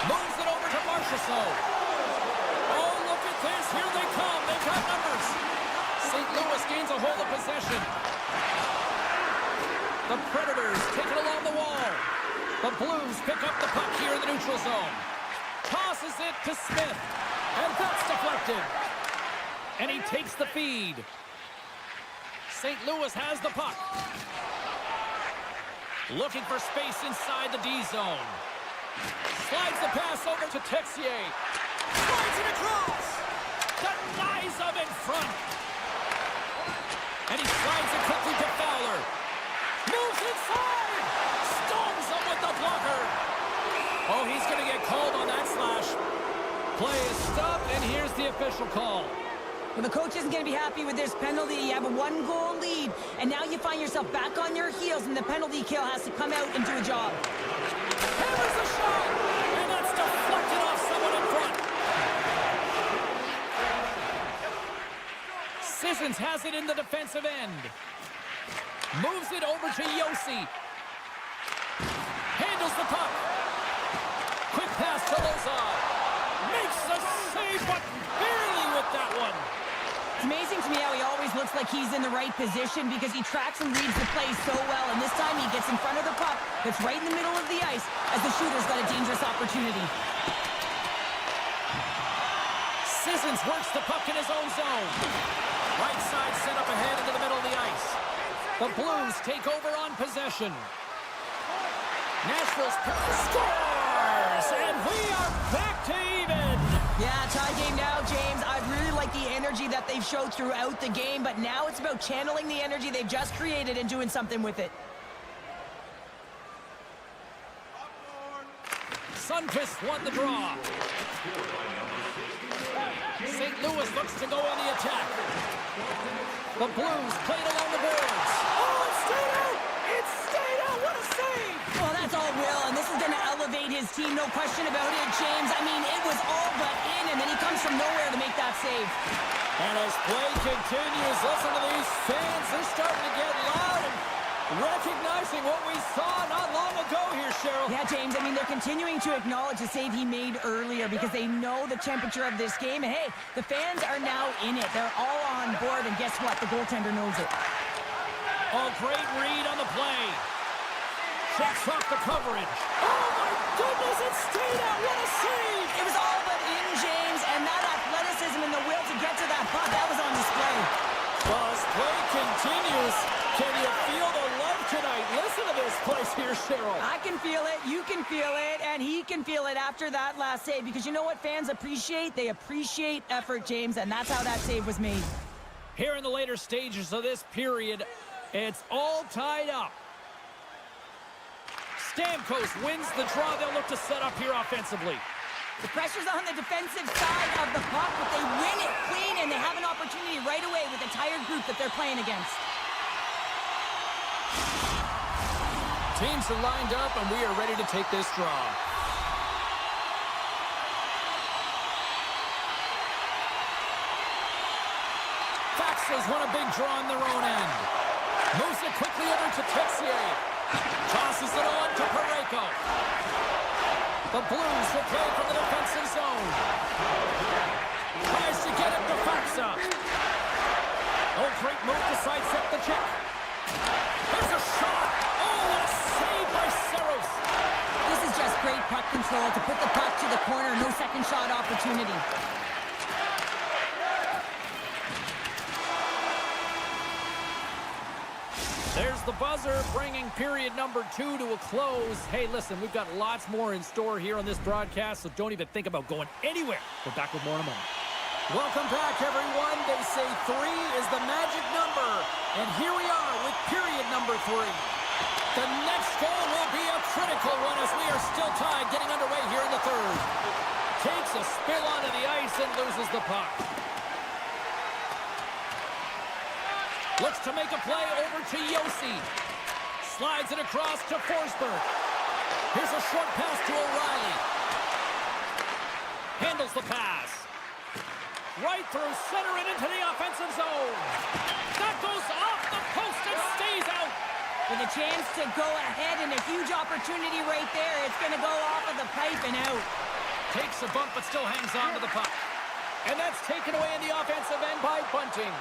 Moves it over to Marchessault. Oh, look at this. Here they come. They've got numbers. St. Louis gains a hold of possession. The Predators take it along the wall. The Blues pick up the puck here in the neutral zone. Tosses it to Smith. And that's deflected. And he takes the feed. St. Louis has the puck. Looking for space inside the D zone. Slides the pass over to Texier. Slides it across. Denies him in front. And he slides it quickly to Fowler. Moves inside. Stones him with the blocker. Oh, he's going to get called on that slash. Play is stopped, and here's the official call. Well, the coach isn't going to be happy with this penalty. You have a one-goal lead, and now you find yourself back on your heels, and the penalty kill has to come out and do a job. Hammers a shot, and that's deflected off someone in front. Sissons has it in the defensive end. Moves it over to Yossi. Handles the puck. Quick pass to Lozon. Makes the save, but barely with that one. It's amazing to me how he always looks like he's in the right position because he tracks and reads the play so well. And this time he gets in front of the puck that's right in the middle of the ice as the shooter's got a dangerous opportunity. Sissons works the puck in his own zone. Right side set up ahead into the middle of the ice. The Blues take over on possession. Nashville's scores! And we are back to even! Yeah, tie game now, James. I really like the energy that they've showed throughout the game, but now it's about channeling the energy they've just created and doing something with it. Sundqvist won the draw. St. Louis looks to go on the attack. The Blues played along the boards. Oh, it stayed out! It stayed out! What a save! Well, that's all Will, and this is going to elevate his team, no question about it, James. I mean, it was all but in, and then he comes from nowhere to make that save. And as play continues, listen to these fans. They're starting to get loud and recognizing what we saw not long ago here, Cheryl. Yeah, James, I mean, they're continuing to acknowledge the save he made earlier because they know the temperature of this game. And, hey, the fans are now in it. They're all on board, and guess what? The goaltender knows it. Oh, great read on the play. Checks off the coverage. Oh, my goodness, it stayed out! What a save! It was all but in, James, and that athleticism and the will to get to that puck, that was on display. Well, as play continues, can you feel the love tonight? Listen to this place here, Cheryl. I can feel it, you can feel it, and he can feel it after that last save, because you know what fans appreciate? They appreciate effort, James, and that's how that save was made. Here in the later stages of this period, it's all tied up. Stamkos wins the draw. They'll look to set up here offensively. The pressure's on the defensive side of the puck, but they win it clean, and they have an opportunity right away with the tired group that they're playing against. Teams are lined up, and we are ready to take this draw. Faxas won a big draw on their own end. Moves it quickly over to Texier. Tosses it on to Parayko. The Blues will play from the defensive zone. Tries to get it to Faxa. Oh, great move to sidestep the check. There's a shot. Oh, what a save by Saros. This is just great puck control to put the puck to the corner. No second shot opportunity. There's the buzzer, bringing period number 2 to a close. Hey, listen, we've got lots more in store here on this broadcast, so don't even think about going anywhere. We're back with more in a moment. Welcome back, everyone. They say 3 is the magic number. And here we are with period number 3. The next goal will be a critical one as we are still tied, getting underway here in the third. Takes a spill onto the ice and loses the puck. Looks to make a play over to Yossi. Slides it across to Forsberg. Here's a short pass to O'Reilly. Handles the pass. Right through center and into the offensive zone. That goes off the post and stays out. With a chance to go ahead and a huge opportunity right there. It's going to go off of the pipe and out. Takes a bump but still hangs on to the puck. And that's taken away in the offensive end by Bunting.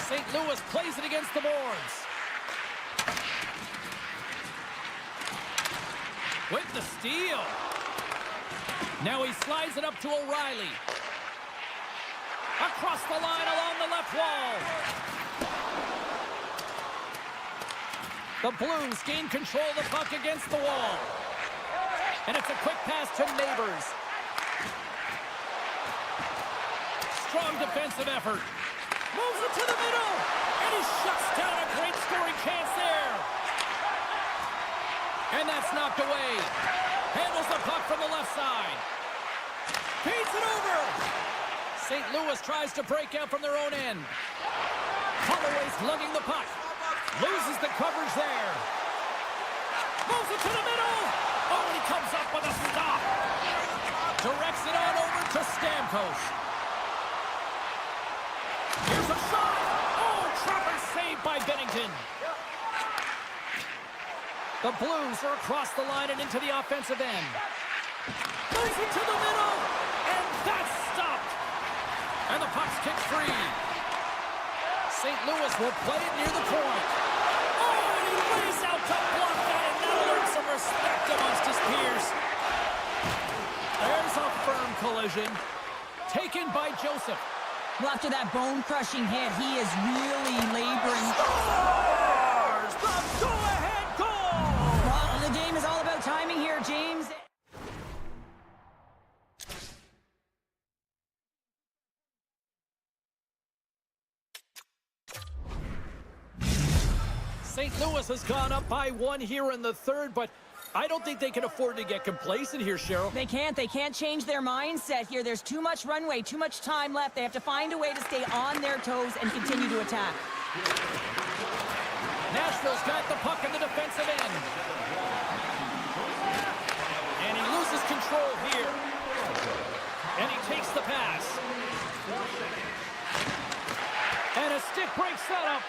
St. Louis plays it against the boards. With the steal. Now he slides it up to O'Reilly. Across the line along the left wall. The Blues gain control of the puck against the wall. And it's a quick pass to Neighbors. Strong defensive effort. Moves it to the middle, and he shuts down a great scoring chance there. And that's knocked away. Handles the puck from the left side. Feeds it over. St. Louis tries to break out from their own end. Holloway's lugging the puck. Loses the coverage there. Moves it to the middle. Oh, and he comes up with a stop. Directs it on over to Stamkos. Here's a shot! Oh, trapper saved by Bennington. The Blues are across the line and into the offensive end. Moves it to the middle, and that's stopped. And the puck's kicked free. St. Louis will play it near the point. Oh, and he lays out to block that, and that'll earn some respect amongst his peers. There's a firm collision. Taken by Joseph. Well, after that bone-crushing hit, he is really laboring. Scores! The go-ahead goal! Well, the game is all about timing here, James. St. Louis has gone up by 1 here in the third, but I don't think they can afford to get complacent here, Cheryl. They can't change their mindset here. There's too much runway, too much time left. They have to find a way to stay on their toes and continue to attack. Nashville's got the puck in the defensive end. And he loses control here. And he takes the pass. And a stick breaks that up.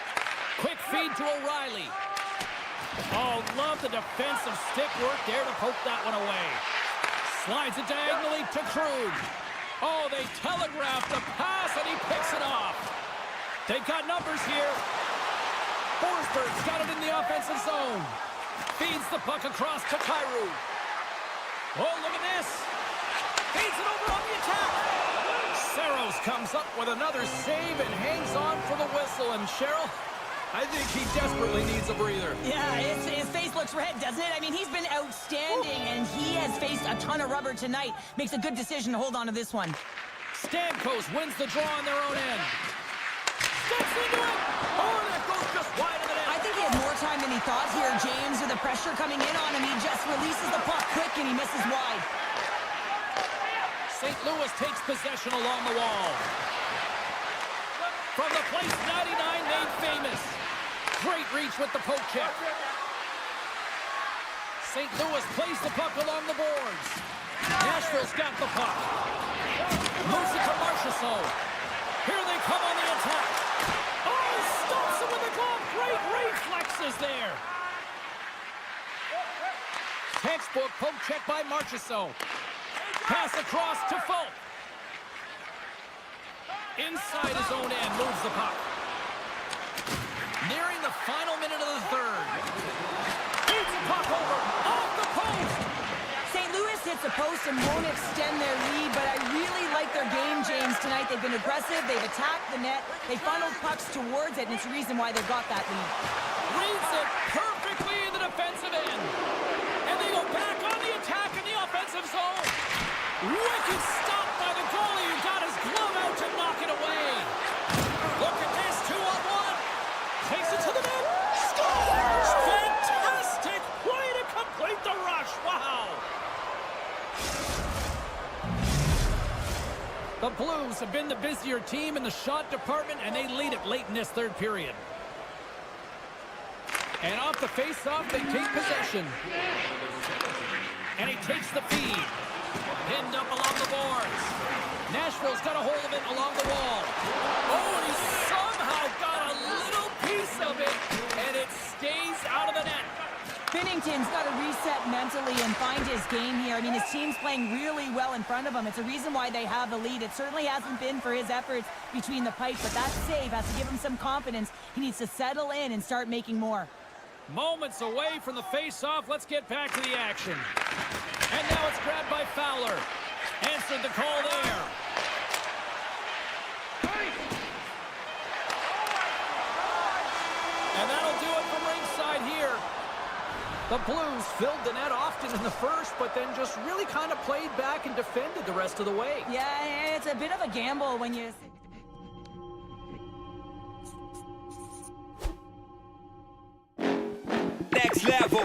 Quick feed to O'Reilly. Oh, love the defensive stick work there to poke that one away. Slides it diagonally to Krug. Oh, they telegraphed the pass, and he picks it off. They've got numbers here. Forsberg's got it in the offensive zone. Feeds the puck across to Kyrou. Oh, look at this. Feeds it over on the attack. Saros comes up with another save and hangs on for the whistle. And Cheryl, I think he desperately needs a breather. Yeah, his face looks red, doesn't it? I mean, he's been outstanding, and he has faced a ton of rubber tonight. Makes a good decision to hold on to this one. Stamkos wins the draw on their own end. Steps into it. Oh, that goes just wide of the net. I think he had more time than he thought here, James. With the pressure coming in on him, he just releases the puck quick, and he misses wide. St. Louis takes possession along the wall. From the place 99 made famous. Great reach with the poke check. St. Louis plays the puck along the boards. Nashville's got the puck. Moves it to Marchessault. Here they come on the attack. Oh, stops it with the glove. Great reflexes there. Textbook poke check by Marchessault. Pass across to Folk. Inside his own end, moves the puck. Nearing the final minute of the third. Feeds the puck over, off the post. St. Louis hits the post and won't extend their lead, but I really like their game, James, tonight. They've been aggressive, they've attacked the net, they funneled pucks towards it, and it's the reason why they've got that lead. Reads it perfectly in the defensive end. And they go back on the attack in the offensive zone. Wicked stop by the goalie who got his glove out to knock it away. Look at this, 2-on-1. Takes it to the net. Scores! Fantastic! Way to complete the rush. Wow! The Blues have been the busier team in the shot department, and they lead it late in this third period. And off the face-off, they take possession. And he takes the feed. Pinned up along the boards. Nashville's got a hold of it along the wall. Oh, and he somehow got a little piece of it, and it stays out of the net. Binnington's got to reset mentally and find his game here. I mean, his team's playing really well in front of him. It's a reason why they have the lead. It certainly hasn't been for his efforts between the pipes, but that save has to give him some confidence. He needs to settle in and start making more. Moments away from the face-off. Let's get back to the action. And now it's grabbed by Fowler. Answered the call there. And that'll do it from ringside here. The Blues filled the net often in the first, but then just really kind of played back and defended the rest of the way. Yeah, it's a bit of a gamble when you... Next level.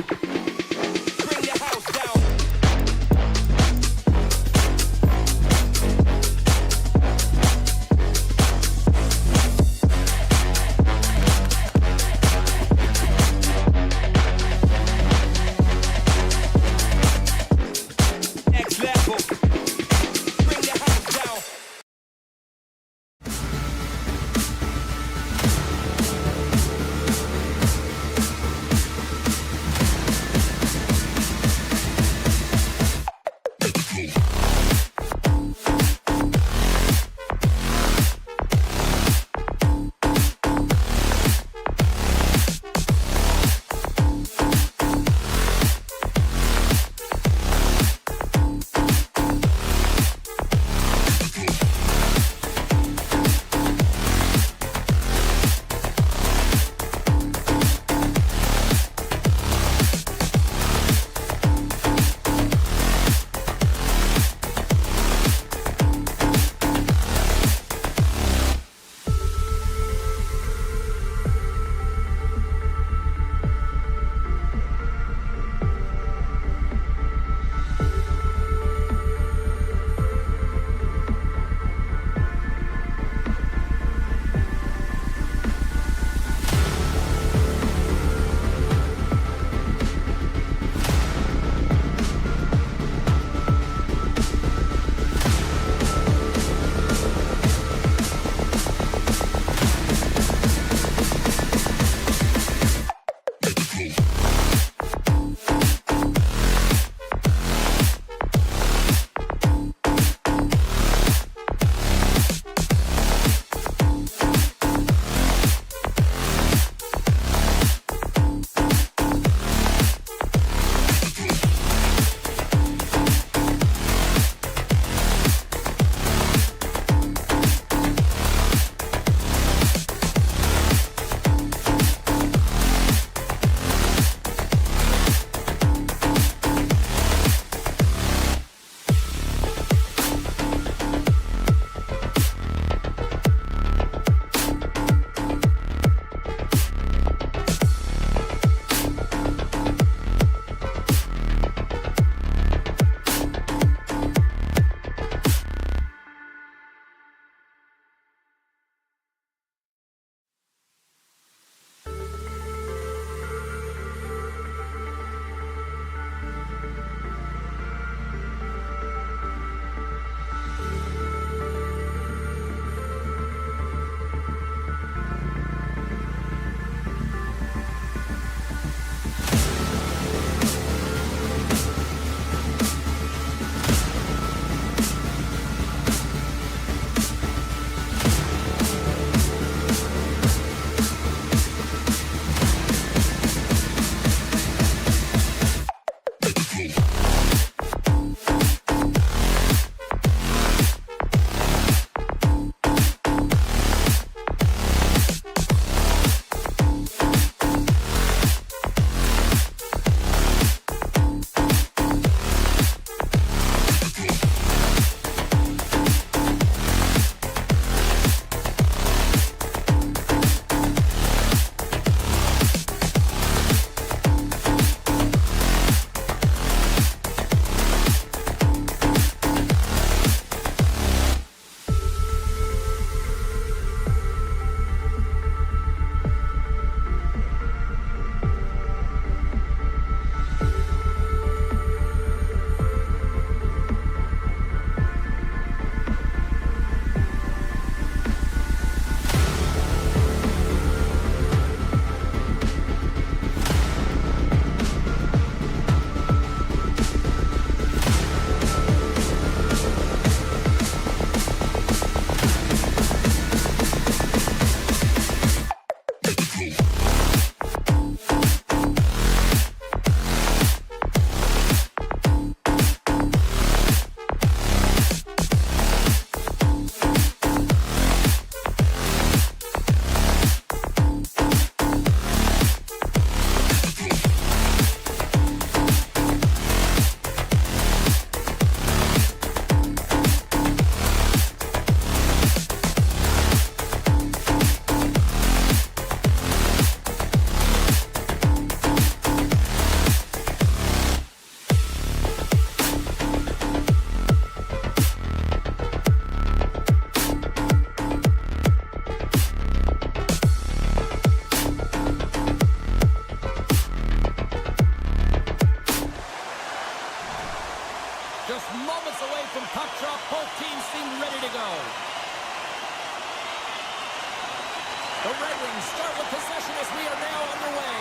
The Red Wings start with possession as we are now underway.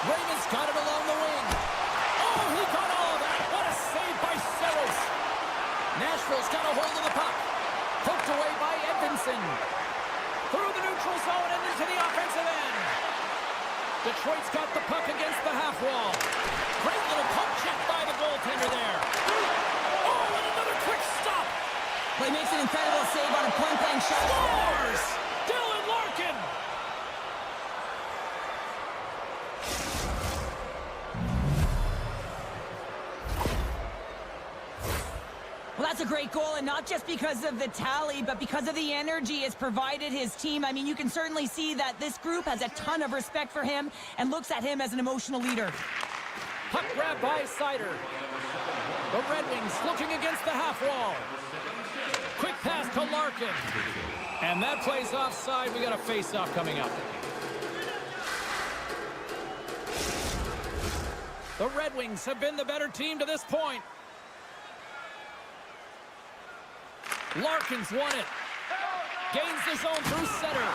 Raymond's got it along the wing. Oh, he got all of that. What a save by Saros. Nashville's got a hold of the puck. Poked away by Edmondson. Through the neutral zone and into the offensive end. Detroit's got the puck against the half wall. Great little poke check by the goaltender there. Oh, and another quick stop. Well, he makes an incredible save on a point-blank shot. Scores! Dylan Larkin! Well, that's a great goal, and not just because of the tally, but because of the energy it's provided his team. I mean, you can certainly see that this group has a ton of respect for him and looks at him as an emotional leader. Puck grab by Sider. The Red Wings looking against the half wall. Quick pass to Larkin. And that plays offside. We got a face-off coming up. The Red Wings have been the better team to this point. Larkin's won it. Gains the zone through center.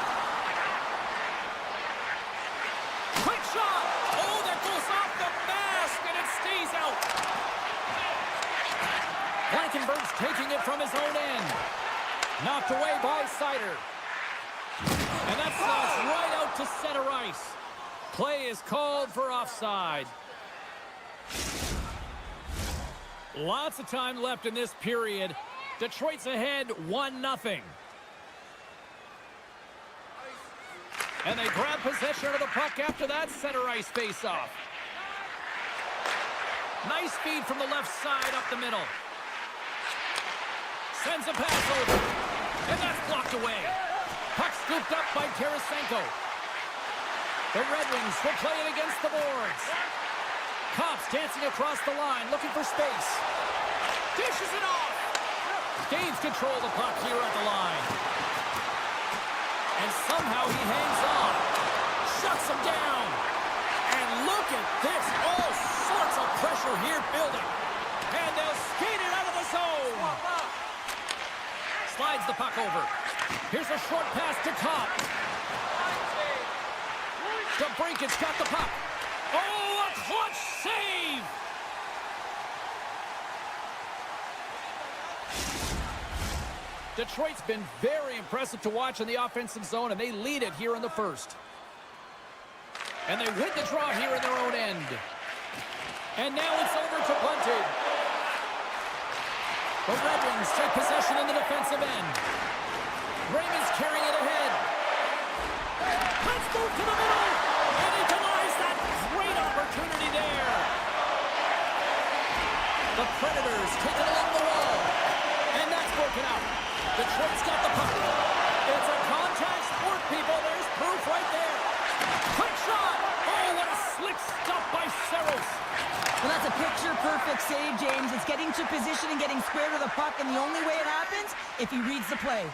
Quick shot! Oh, that goes off the mask, and it stays out. Blankenberg's taking it from his own end. Knocked away by Sider. And that slots right out to center ice. Play is called for offside. Lots of time left in this period. Detroit's ahead 1-0. And they grab possession of the puck after that center ice face-off. Nice feed from the left side up the middle. Sends a pass over. And that's blocked away. Puck scooped up by Tarasenko. The Red Wings will play it against the boards. Kopp's dancing across the line, looking for space. Dishes it off. Gains control of the puck here at the line. And somehow he hangs on. Shuts him down. And look at this. All sorts of pressure here building. And they'll skate it out of the zone. Slides the puck over. Here's a short pass to Kopp. DeBrinket's got the puck. Oh, a clutch save! Detroit's been very impressive to watch in the offensive zone, and they lead it here in the first. And they win the draw here in their own end. And now it's over to Bunting. The Red Wings take possession in the defensive end. Raymond's carrying it ahead. Let's move to the middle. And he denies that great opportunity there. The Predators take it along the wall. And that's broken out. Detroit's got the puck. It's a contact sport, people. There's proof right there. Quick shot. Oh, what a slick stop by Saros. Well, that's a picture-perfect save, James. It's getting to position and getting square to the puck, and the only way it happens, if he reads the play.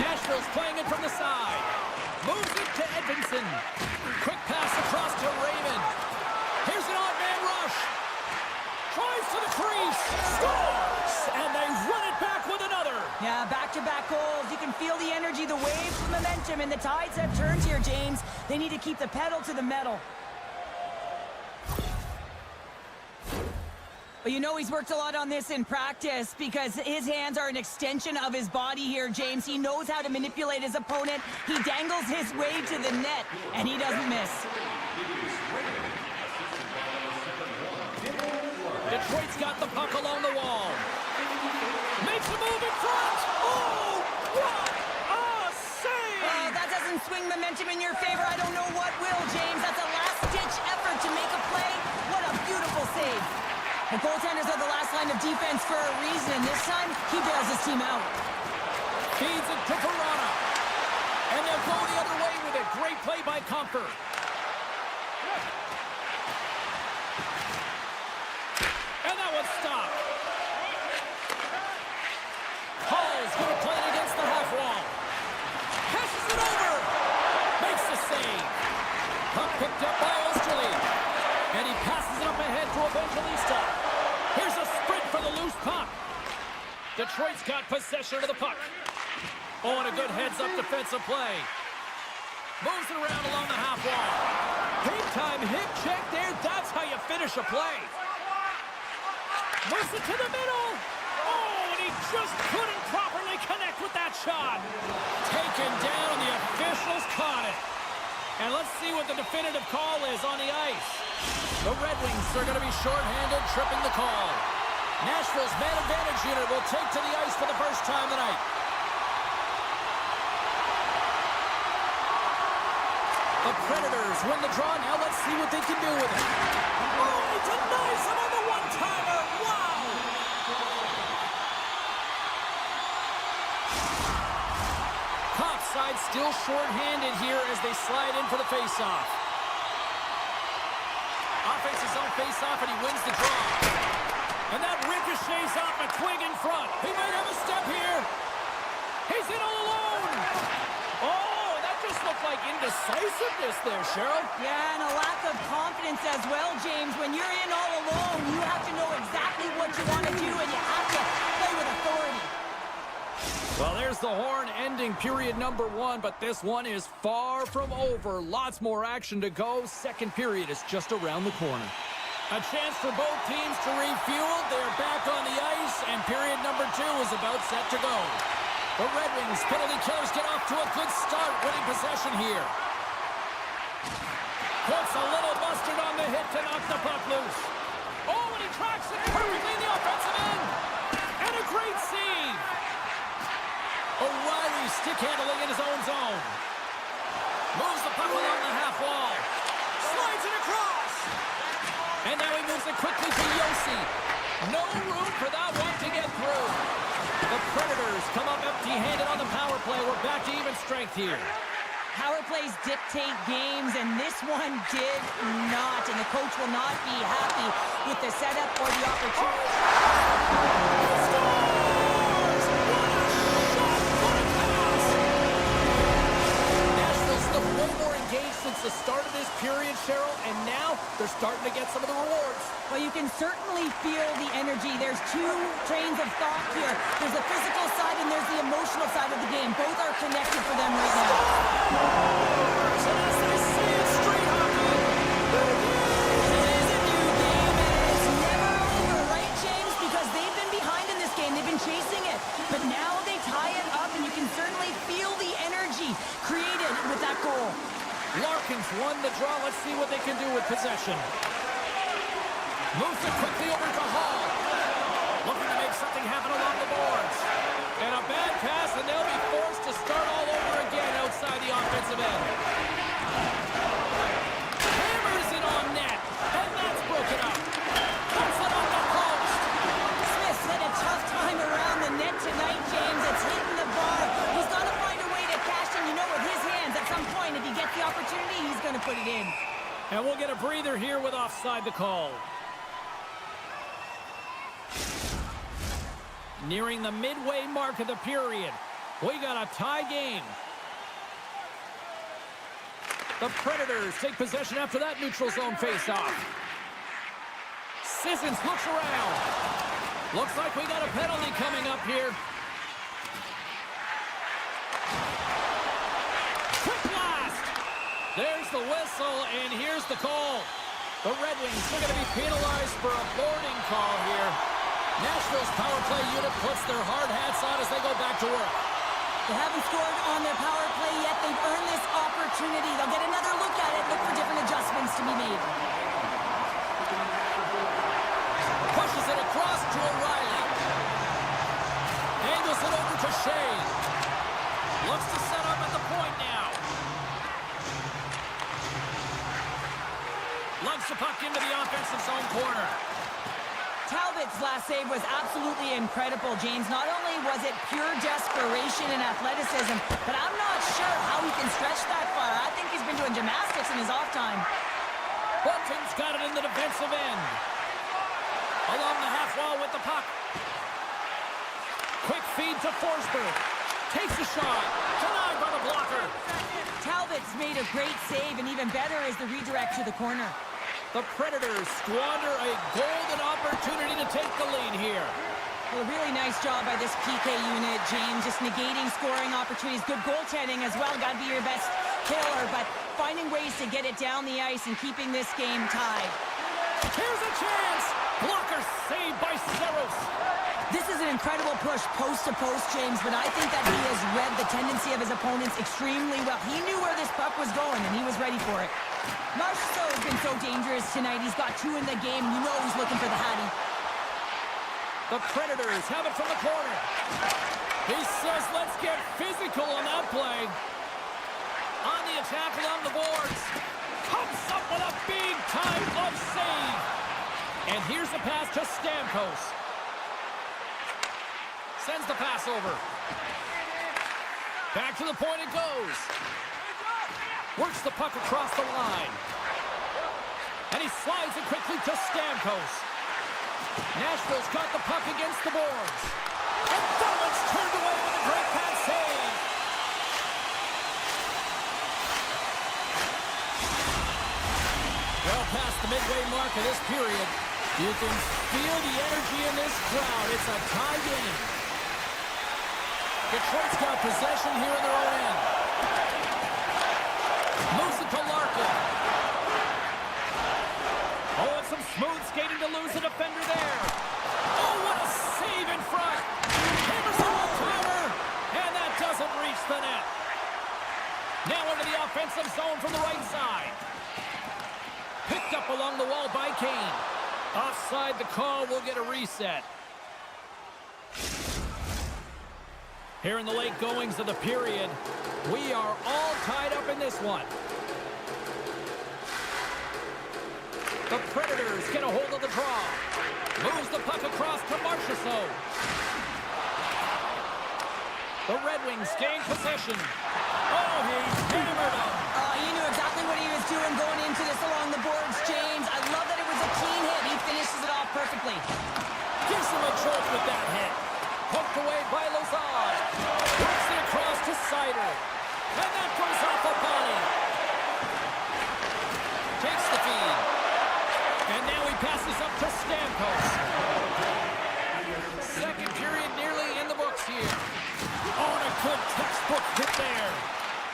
Nashville's playing it from the side. Moves it to Edmondson. Quick pass across to Raymond. Here's an odd man rush. Drives to the crease. Scores! And they run it back with another. Yeah, back-to-back goals. You can feel the energy, the waves, the momentum, and the tides have turned here, James. They need to keep the pedal to the metal. Well, you know he's worked a lot on this in practice because his hands are an extension of his body here, James. He knows how to manipulate his opponent. He dangles his way to the net, and he doesn't miss. Detroit's got the puck along the wall. Makes a move in front. Oh, what a save! That doesn't swing momentum in your favor. I don't know what will, James. That's a last-ditch effort to make a play. What a beautiful save. The goaltenders are the last line of defense for a reason, and this time, he bails his team out. Feeds it to Verona. And they'll go the other way with it. Great play by Comfer. And that was stopped. Hall's going to play it against the half wall. Passes it over. Makes the save. Puck picked up by Osterley. And he passes it up ahead to Evangelista. Here's a sprint for the loose puck. Detroit's got possession of the puck. Oh, and a good heads-up defensive play. Moves it around along the half wall. Big time hip check there. That's how you finish a play. Moves it to the middle. Oh, and he just couldn't properly connect with that shot. Taken down. The officials caught it. And let's see what the definitive call is on the ice. The Red Wings are going to be shorthanded, tripping the call. Nashville's man advantage unit will take to the ice for the first time tonight. The Predators win the draw. Now let's see what they can do with it. Oh, he denies him on the one-timer. Wow! Side still short-handed here as they slide in for the face-off. Offense's own face-off, and he wins the draw. And that ricochets off a twig in front. He might have a step here. He's in all alone. Oh, that just looked like indecisiveness there, Cheryl. Yeah, and a lack of confidence as well, James. When you're in all alone, you have to know exactly what you want to do, and you have to play with authority. Well, there's the horn ending period number 1, but this one is far from over. Lots more action to go. Second period is just around the corner. A chance for both teams to refuel. They're back on the ice, and period number 2 is about set to go. The Red Wings penalty killers get off to a good start, winning possession here. Puts a little mustard on the hit to knock the puck loose. Oh, and he tracks it perfectly in the offensive end. And a great save. O'Reilly stick handling in his own zone. Moves the puck along the half wall. Slides it across. And now he moves it quickly to Yossi. No room for that one to get through. The Predators come up empty-handed on the power play. We're back to even strength here. Power plays dictate games, and this one did not. And the coach will not be happy with the setup or the opportunity. Way more engaged since the start of this period, Cheryl, and now they're starting to get some of the rewards. Well, you can certainly feel the energy. There's two trains of thought here. There's the physical side and there's the emotional side of the game. Both are connected for them right now. So as they say in street hockey, it is a new game, and it's never over, right, James? Because they've been behind in this game. They've been chasing it. But now they tie it up, and you can certainly feel the energy created with that goal. Larkin's won the draw. Let's see what they can do with possession. Moves it quickly over to Hall. Looking to make something happen along the boards. And a bad pass, and they'll be forced to start all over again outside the offensive end. Hammers it on net, and that's broken up. Puts it on the post. Smith's had a tough time around the net tonight, James. It's hitting the bar. He's got to find a way to cash in, with his hands. At some point, if he gets the opportunity, he's going to put it in. And we'll get a breather here with offside the call. Nearing the midway mark of the period. We got a tie game. The Predators take possession after that neutral zone face-off. Sissons looks around. Looks like we got a penalty coming up here. Quick blast. There's the whistle, and here's the call. The Red Wings are going to be penalized for a boarding call here. Nashville's power play unit puts their hard hats on as they go back to work. They haven't scored on their power play yet. They've earned this opportunity. They'll get another look at it, look for different adjustments to be made. Pushes it across to O'Reilly. Angles it over to Shea. Looks to set up at the point now. Lugs the puck into the offensive zone corner. Talbot's last save was absolutely incredible, James. Not only was it pure desperation and athleticism, but I'm not sure how he can stretch that far. I think he's been doing gymnastics in his off time. Bunting's got it in the defensive end. Along the half wall with the puck. Quick feed to Forsberg. Takes a shot. Denied by the blocker. Talbot's made a great save, and even better is the redirect to the corner. The Predators squander a golden opportunity to take the lead here. Well, a really nice job by this PK unit, James. Just negating scoring opportunities. Good goaltending as well. Got to be your best killer, but finding ways to get it down the ice and keeping this game tied. Here's a chance. Blocker saved by Saros. This is an incredible push post to post, James, but I think that he has read the tendency of his opponents extremely well. He knew where this puck was going, and he was ready for it. Marchessault has been so dangerous tonight. He's got 2 in the game. You know he's looking for the Hattie. The Predators have it from the corner. He says, let's get physical on that play. On the attack along the boards. Comes up with a big-time glove save. And here's the pass to Stamkos. Sends the pass over. Back to the point it goes. Works the puck across the line. And he slides it quickly to Stamkos. Nashville's got the puck against the boards. And Thornton's turned away with a great pass save. Well past the midway mark of this period, you can feel the energy in this crowd. It's a tie game. Detroit's got possession here in their own end. Moves it to Larkin. Oh, and some smooth skating to lose the defender there. Oh, what a save in front. Hammers on the timer, and that doesn't reach the net. Now into the offensive zone from the right side. Picked up along the wall by Kane. Offside the call, will get a reset. Here in the late goings of the period, we are all tied up in this one. The Predators get a hold of the draw. Moves the puck across to Marchessault. The Red Wings gain possession. Oh, he hammered him. He knew exactly what he was doing going into this along the boards, James. I love that it was a clean hit. He finishes it off perfectly. Gives him a jolt with that hit. Poked away by Lazard. Works it across to Sider. And that goes off the body. Takes the feed. And now he passes up to Stamkos. Second period nearly in the books here. Oh, and a good textbook hit there.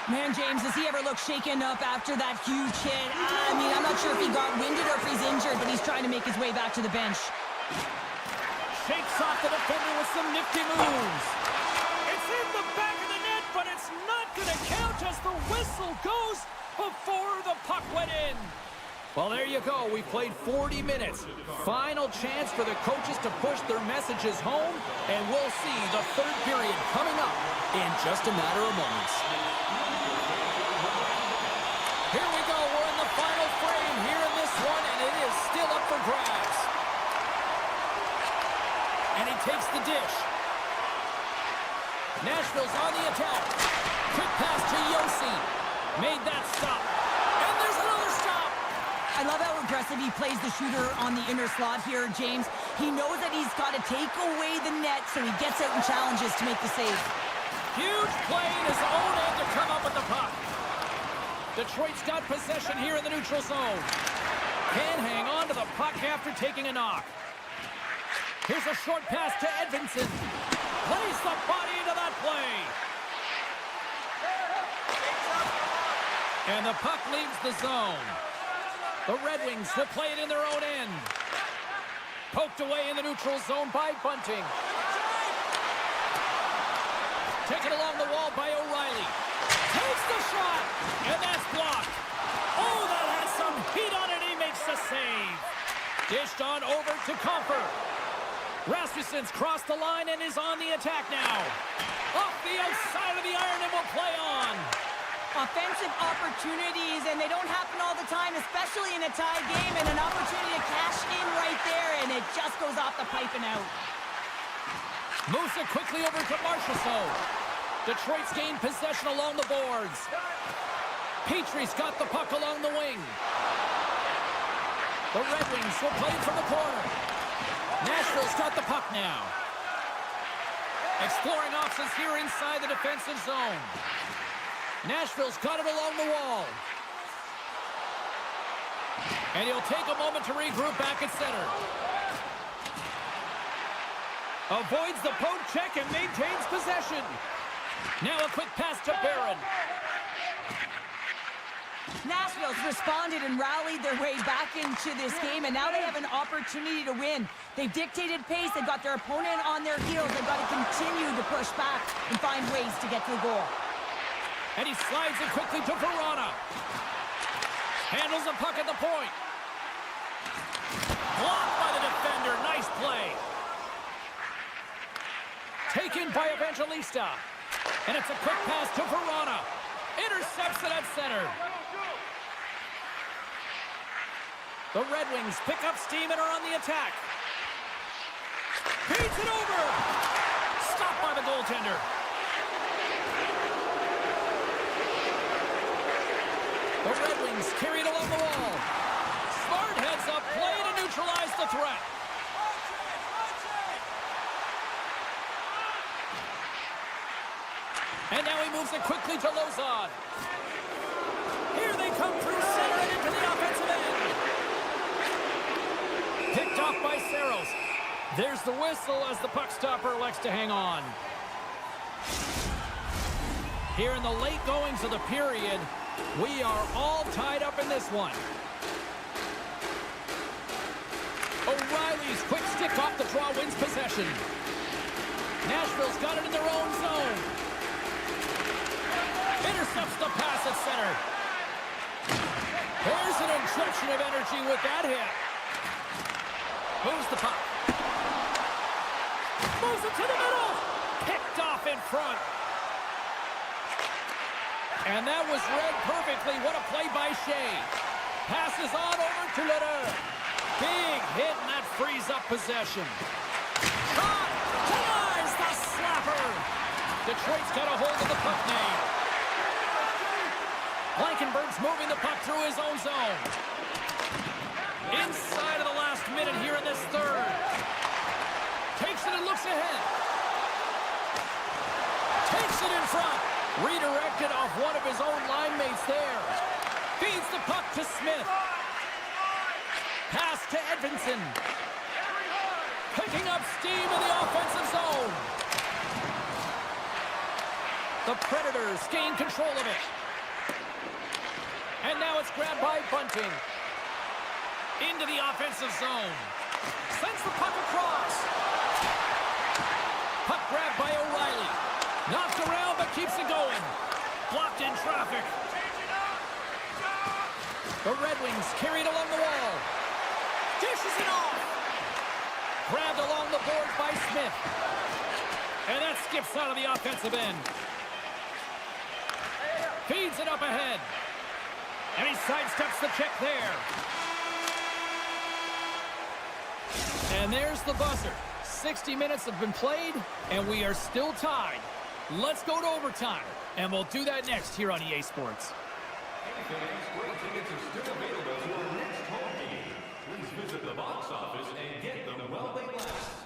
Man, James, does he ever look shaken up after that huge hit? I mean, I'm not sure if he got winded or if he's injured, but he's trying to make his way back to the bench. Shakes off the defender with some nifty moves. It's in the back of the net, but it's not going to count as the whistle goes before the puck went in. Well, there you go. We played 40 minutes. Final chance for the coaches to push their messages home, and we'll see the third period coming up in just a matter of moments. Here we go. We're in the final frame here in this one, and it is still up for grabs. And he takes the dish. Nashville's on the attack. Quick pass to Yossi. Made that stop. And there's another stop. I love how aggressive he plays the shooter on the inner slot here, James. He knows that he's got to take away the net, so he gets out and challenges to make the save. Huge play in his own end to come up with the puck. Detroit's got possession here in the neutral zone. Can hang on to the puck after taking a knock. Here's a short pass to Edvinsson. Plays the body into that play. And the puck leaves the zone. The Red Wings will play it in their own end. Poked away in the neutral zone by Bunting. Taken along the wall by O'Reilly. Takes the shot, and that's blocked. Oh, that has some heat on it. He makes the save. Dished on over to Comfer. Rasmussen's crossed the line and is on the attack now. Off the outside of the iron and will play on. Offensive opportunities, and they don't happen all the time, especially in a tie game, and an opportunity to cash in right there, and it just goes off the pipe and out. Moves it quickly over to Marchessault. Detroit's gained possession along the boards. Petrie's got the puck along the wing. The Red Wings will play it from the corner. Nashville's got the puck now. Exploring options here inside the defensive zone. Nashville's got it along the wall. And he'll take a moment to regroup back at center. Avoids the poke check and maintains possession. Now a quick pass to Barron. Nashville's responded and rallied their way back into this game, and now they have an opportunity to win. They've dictated pace. They've got their opponent on their heels. They've got to continue to push back and find ways to get to the goal. And he slides it quickly to Verona. Handles the puck at the point. Blocked by the defender. Nice play. Taken by Evangelista. And it's a quick pass to Verona. Intercepts it at center. The Red Wings pick up steam and are on the attack. Beats it over. Stopped by the goaltender. The Red Wings carry it along the wall. Smart heads up play to neutralize the threat. And now he moves it quickly to Lozon. Here they come through center and into the offensive end. Picked off by Saros. There's the whistle as the puck stopper elects to hang on. Here in the late goings of the period, we are all tied up in this one. O'Reilly's quick stick off the draw wins possession. Nashville's got it in their own zone. Intercepts the pass at center. There's an injection of energy with that hit. Moves the puck. Moves it to the middle. Picked off in front. And that was read perfectly. What a play by Shea. Passes on over to Leder. Big hit, and that frees up possession. Shot! Denies the slapper! Detroit's got a hold of the puck name. Blankenberg's moving the puck through his own zone. Inside of the last minute here in this third. Takes it and looks ahead. Takes it in front. Redirected off one of his own line mates there. Feeds the puck to Smith. Pass to Edvinson. Picking up steam in the offensive zone. The Predators gain control of it. And now it's grabbed by Bunting. Into the offensive zone. Sends the puck across. Puck grabbed by O'Reilly. Knocked around but keeps it going. Blocked in traffic. The Red Wings carried along the wall. Dishes it off. Grabbed along the boards by Smith. And that skips out of the offensive end. Feeds it up ahead. And he sidesteps the check there. And there's the buzzer. 60 minutes have been played, and we are still tied. Let's go to overtime, and we'll do that next here on EA Sports. Tickets are still available to our next home game. Please visit the box office and get them while they last.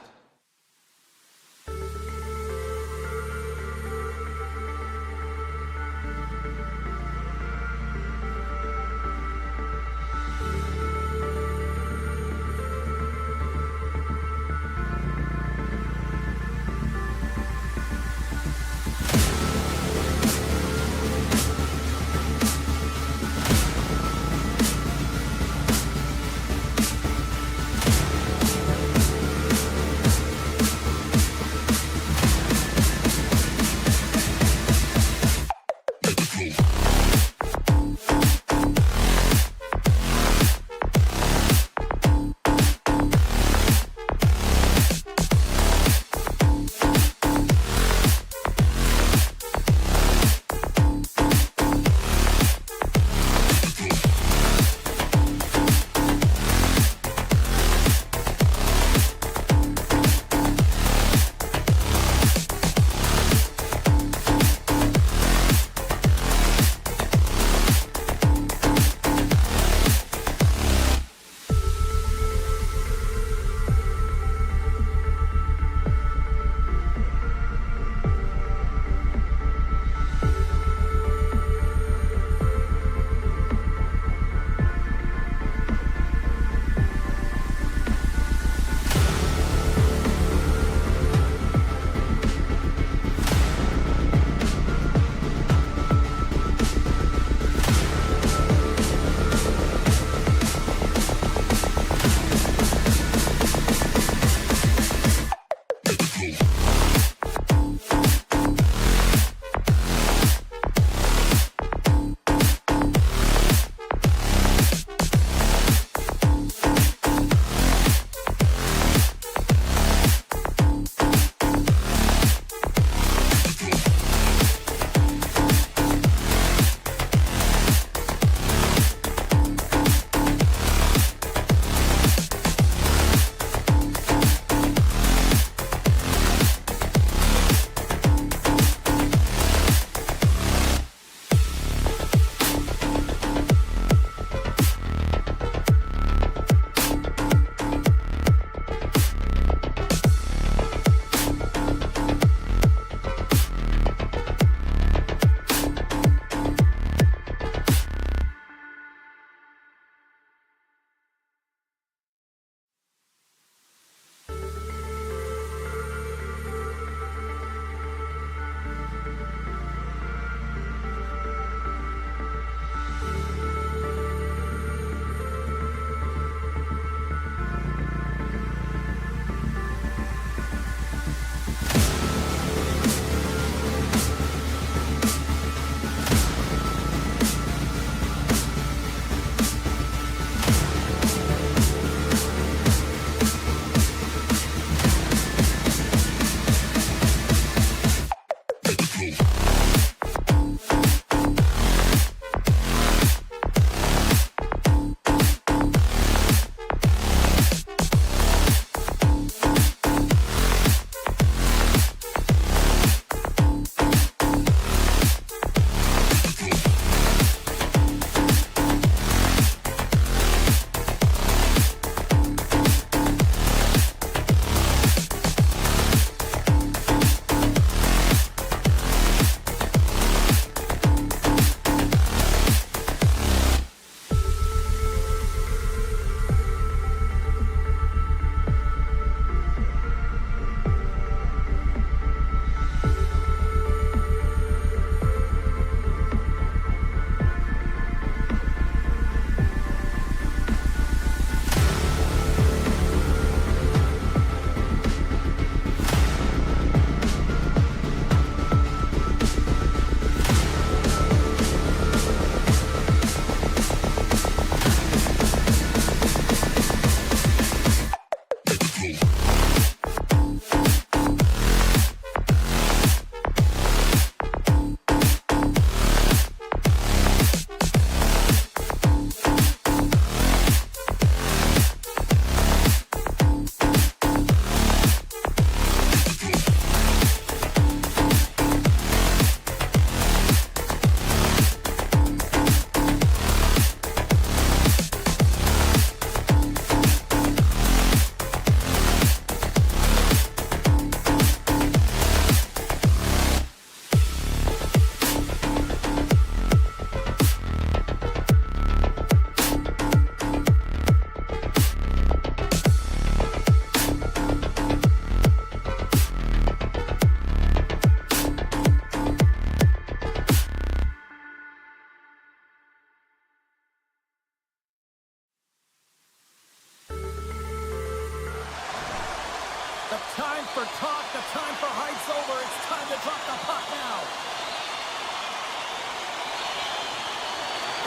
for talk. The time for hype's over. It's time to drop the puck now.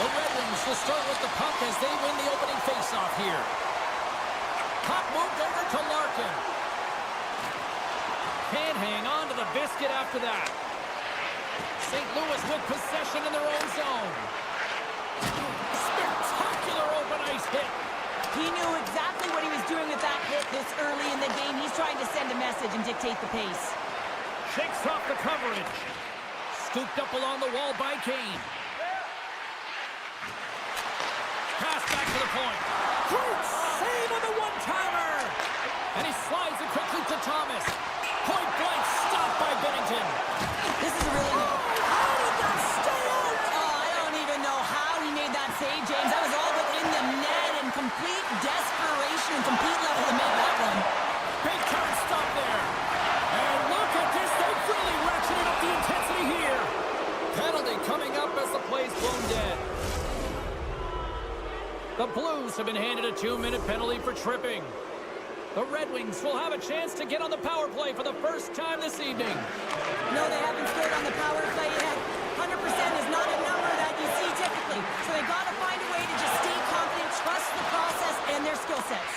The Red Wings will start with the puck as they win the opening faceoff here. Puck moved over to Larkin. Can't hang on to the biscuit after that. St. Louis with possession in their own zone. Spectacular open ice hit. He knew exactly what he was doing with that hit this early in the game. He's trying to send a message and dictate the pace. Shakes off the coverage. Scooped up along the wall by Kane. Pass back to the point. Great save on the one-timer. And he slides it quickly to Thomas. Point blank stopped by Bennington. This is a really... How did that stay out? Oh, I don't even know how he made that save, James. That was all within the net and complete desperation and complete left to make that one. Big time stop there. And look at this. They've really ratcheted up the intensity here. Penalty coming up as the play's blown dead. The Blues have been handed a 2-minute penalty for tripping. The Red Wings will have a chance to get on the power play for the first time this evening. No, they haven't scored on the power play yet. 100% is not a number that you see typically. So they've got to find a way to just stay confident, trust the process and their skill sets.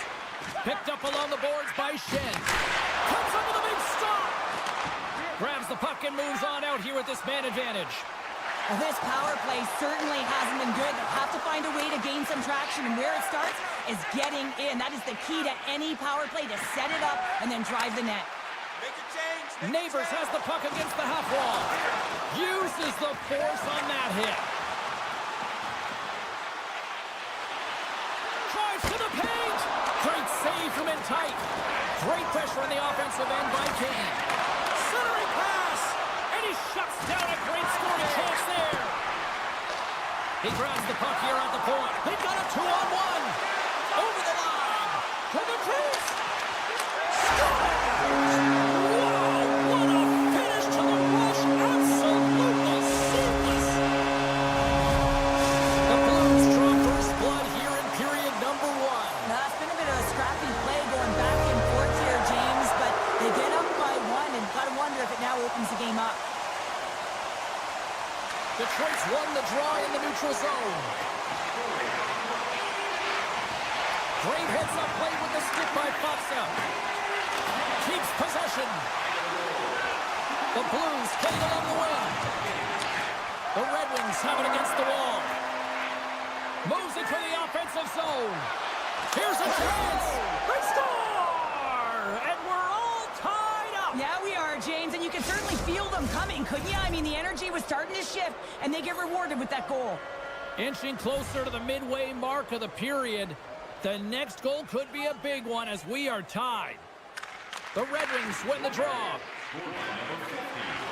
Picked up along the boards by Shen. Comes up with a big stop. Grabs the puck and moves on out here with this man advantage. Well, this power play certainly hasn't been good. They'll have to find a way to gain some traction, and where it starts is getting in. That is the key to any power play, to set it up and then drive the net. Neighbors has the puck against the half wall. Uses the force on that hit. Drives to the paint. Great save from in tight. Great pressure on the offensive end by Kane. Centering pass. And he shuts down a great scoring chance there. He grabs the puck here at the point. They've got a 2-on-1. Over the line. To the crease. Opens the game up. Detroit's won the draw in the neutral zone. Great heads-up play with the stick by Foxa. Keeps possession. The Blues playing along the wing. The Red Wings have it against the wall. Moves it to the offensive zone. Here's a chance. They score! And we're all tied up. Yeah, we are, James, and you can certainly feel them coming, couldn't you? I mean, the energy was starting to shift, and they get rewarded with that goal. Inching closer to the midway mark of the period. The next goal could be a big one as we are tied. The Red Wings win the draw.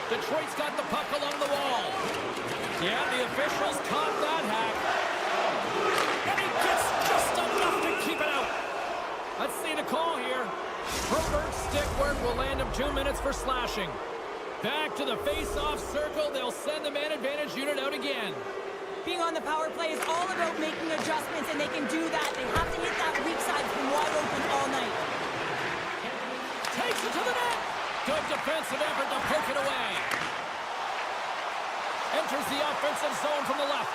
Detroit's got the puck along the wall. Yeah, the officials caught that hack. And he gets just enough to keep it out. Let's see the call here. Herbert's stick work will land him 2 minutes for slashing. Back to the face-off circle. They'll send the man advantage unit out again. Being on the power play is all about making adjustments, and they can do that. They have to hit that weak side from wide open all night. Takes it to the net. Good defensive effort to poke it away. Enters the offensive zone from the left.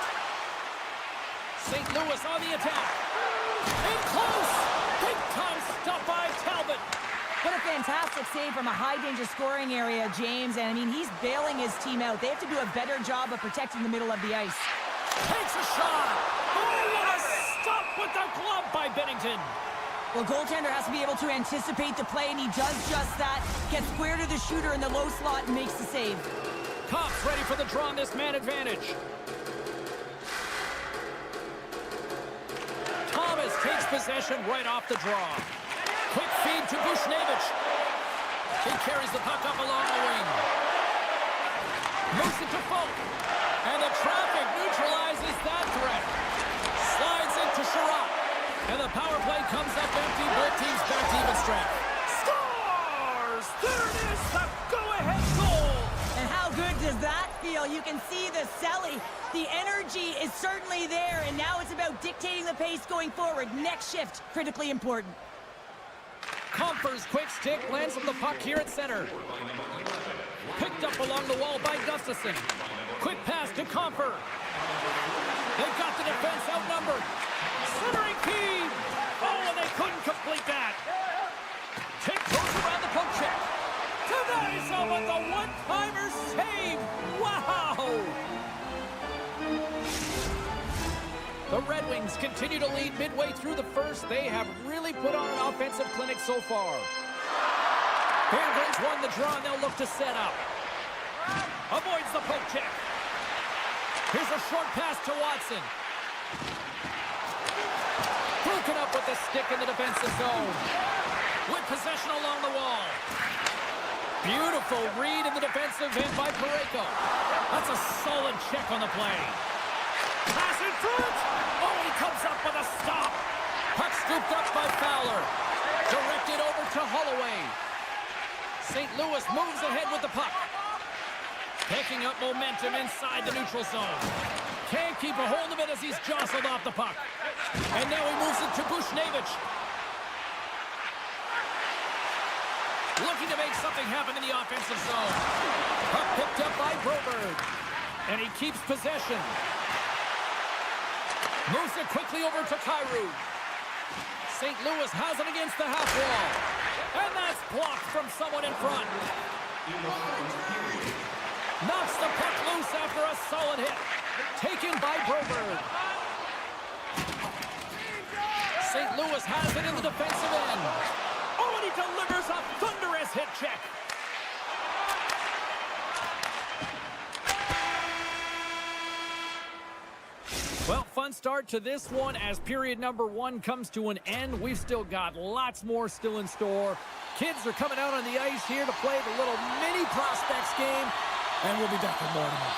St. Louis on the attack. In close. Big time stop by Talbot. What a fantastic save from a high-danger scoring area, James. And, I mean, he's bailing his team out. They have to do a better job of protecting the middle of the ice. Takes a shot. Oh, what a stop with the glove by Bennington. Well, goaltender has to be able to anticipate the play, and he does just that. Gets square to the shooter in the low slot and makes the save. Cops ready for the draw on this man advantage. Thomas takes possession right off the draw. Quick feed to Bushnevich. He carries the puck up along the wing. Moves it to Folk. And the traffic neutralizes that threat. Slides into Sherratt. And the power play comes up empty. Both teams back to even strength. Scores! There it is, the go-ahead goal! And how good does that feel? You can see the Selly. The energy is certainly there, and now it's about dictating the pace going forward. Next shift, critically important. Comfer's quick stick lands on the puck here at center. Picked up along the wall by Gustafsson. Quick pass to Comfer. They've got the defense outnumbered. Centering feed. Oh, and they couldn't complete that. Tick goes around the poke check. Tonight with the one-timer save. Wow! The Red Wings continue to lead midway through the first. They have really put on an offensive clinic so far. Penguins won the draw, and they'll look to set up. Avoids the poke check. Here's a short pass to Watson. Broken up with the stick in the defensive zone. With possession along the wall. Beautiful read in the defensive end by Parayko. That's a solid check on the play. Pass in front. Oh, he comes up with a stop. Puck scooped up by Fowler. Directed over to Holloway. St. Louis moves ahead with the puck. Picking up momentum inside the neutral zone. Can't keep a hold of it as he's jostled off the puck. And now he moves it to Bushnevich. Looking to make something happen in the offensive zone. Puck picked up by Broberg. And he keeps possession. Moves it quickly over to Kyrou. St. Louis has it against the half wall. And that's blocked from someone in front. Knocks the puck loose after a solid hit. Taken by Broberg. St. Louis has it in the defensive end. Oh, and he delivers a thunderous hit check. Well, fun start to this one as period number 1 comes to an end. We've still got lots more still in store. Kids are coming out on the ice here to play the little mini prospects game, and we'll be back with more tonight.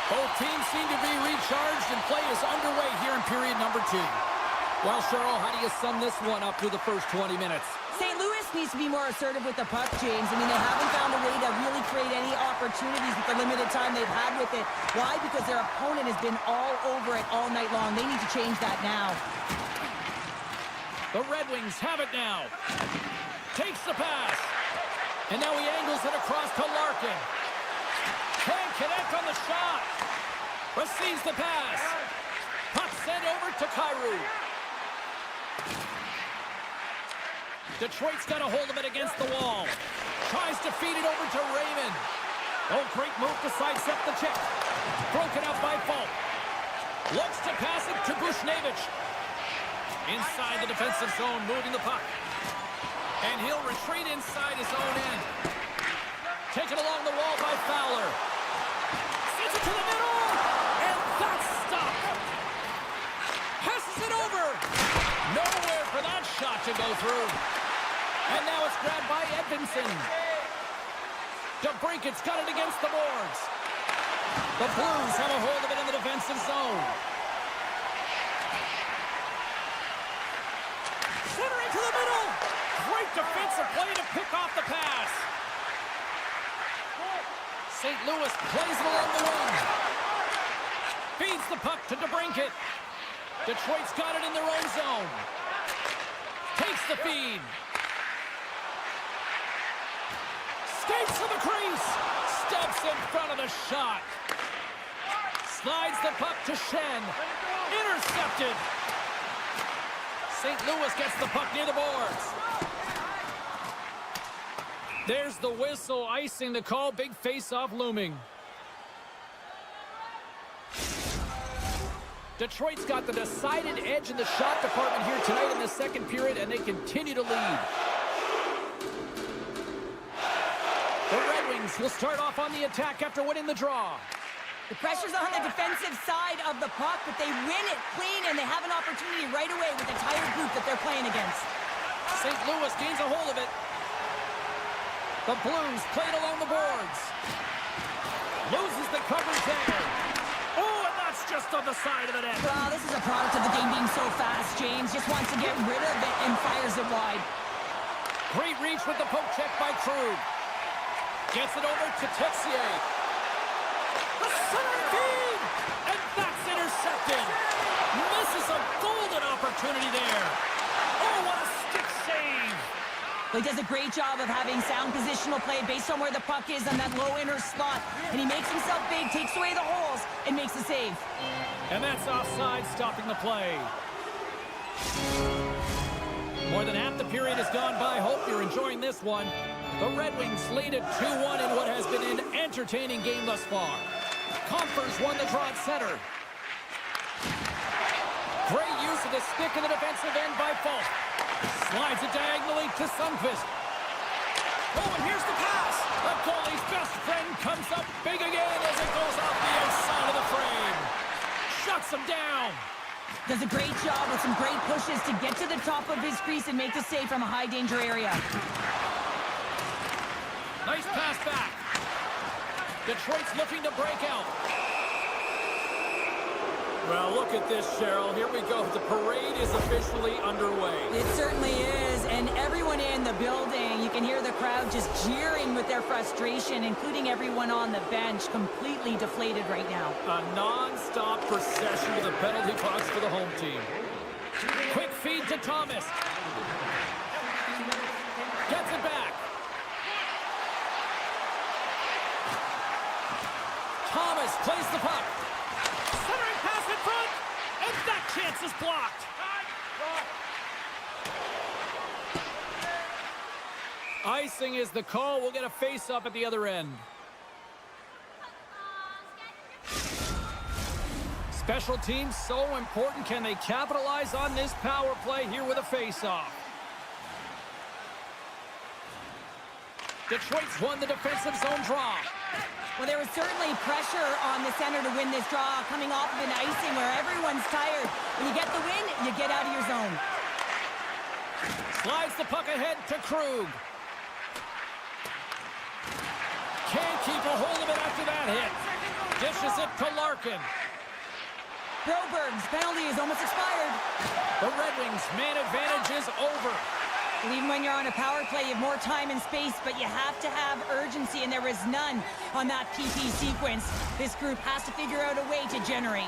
Both teams seem to be recharged, and play is underway here in period number 2. Well, Cheryl, how do you sum this one up through the first 20 minutes? St. Louis needs to be more assertive with the puck, James. I mean, they haven't found a way to really create any opportunities with the limited time they've had with it. Why? Because their opponent has been all over it all night long. They need to change that now. The Red Wings have it now. Takes the pass. And now he angles it across to Larkin. Can't connect on the shot. Receives the pass. Puck sent over to Kyrou. Detroit's got a hold of it against the wall. Tries to feed it over to Raymond. Oh, great move to sidestep the check. Broken up by Falk. Looks to pass it to Bushnevich. Inside the defensive zone, moving the puck. And he'll retreat inside his own end. Taken along the wall by Fowler. Sends it to the middle. And that's stopped. Passes it over. Nowhere for that shot to go through. And now it's grabbed by Edvinsson. DeBrinket's got it against the boards. The Blues have a hold of it in the defensive zone. Centering to the middle. Great defensive play to pick off the pass. St. Louis plays it along the wing. Feeds the puck to DeBrinket. Detroit's got it in their own zone. Takes the feed. Skates to the crease. Steps in front of the shot. Slides the puck to Shen. Intercepted. St. Louis gets the puck near the boards. There's the whistle, icing the call. Big face-off looming. Detroit's got the decided edge in the shot department here tonight in the second period, and they continue to lead. The Red Wings will start off on the attack after winning the draw. The pressure's on the defensive side of the puck, but they win it clean, and they have an opportunity right away with the tired group that they're playing against. St. Louis gains a hold of it. The Blues played along the boards. Loses the coverage there. Oh, and that's just on the side of the net. Well, this is a product of the game being so fast. James just wants to get rid of it and fires it wide. Great reach with the poke check by Krug. Gets it over to Texier. The center feed! And that's intercepted. Misses a golden opportunity there. Oh, what a stick save. He does a great job of having sound positional play based on where the puck is on that low inner slot. And he makes himself big, takes away the holes, and makes the save. And that's offside, stopping the play. More than half the period has gone by. Hope you're enjoying this one. The Red Wings lead it 2-1 in what has been an entertaining game thus far. Compher's won the draw at center. Great use of the stick in the defensive end by Falk. Slides it diagonally to Sundqvist. Oh, and here's the pass. The goalie's best friend comes up big again as it goes off the outside of the frame. Shuts him down. Does a great job with some great pushes to get to the top of his crease and make the save from a high-danger area. Nice pass back. Detroit's looking to break out. Well, look at this, Cheryl. Here we go. The parade is officially underway. It certainly is, and everyone in the building, you can hear the crowd just jeering with their frustration, including everyone on the bench, completely deflated right now. A non-stop procession to the penalty box for the home team. Quick feed to Thomas. Gets it back. Thomas plays the puck. Centering pass in front, and that chance is blocked. Icing is the call. We'll get a face-up at the other end. Special teams so important. Can they capitalize on this power play here with a face-off? Detroit's won the defensive zone draw. Well, there was certainly pressure on the center to win this draw, coming off of an icing where everyone's tired. When you get the win, you get out of your zone. Slides the puck ahead to Krug. Can't keep a hold of it after that hit. Dishes it to Larkin. Broberg's penalty is almost expired. The Red Wings' man advantage is over. And even when you're on a power play, you have more time and space, but you have to have urgency, and there is none on that PP sequence. This group has to figure out a way to generate.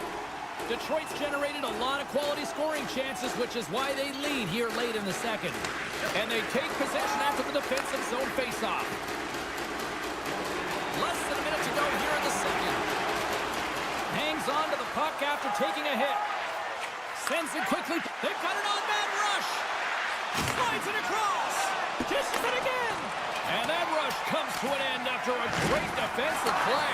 Detroit's generated a lot of quality scoring chances, which is why they lead here late in the second. And they take possession after the defensive zone faceoff. Less than a minute to go here in the second. Hangs on to the puck after taking a hit. Sends it quickly. They've got an on-man rush. Slides it across. Dishes it again. And that rush comes to an end after a great defensive play.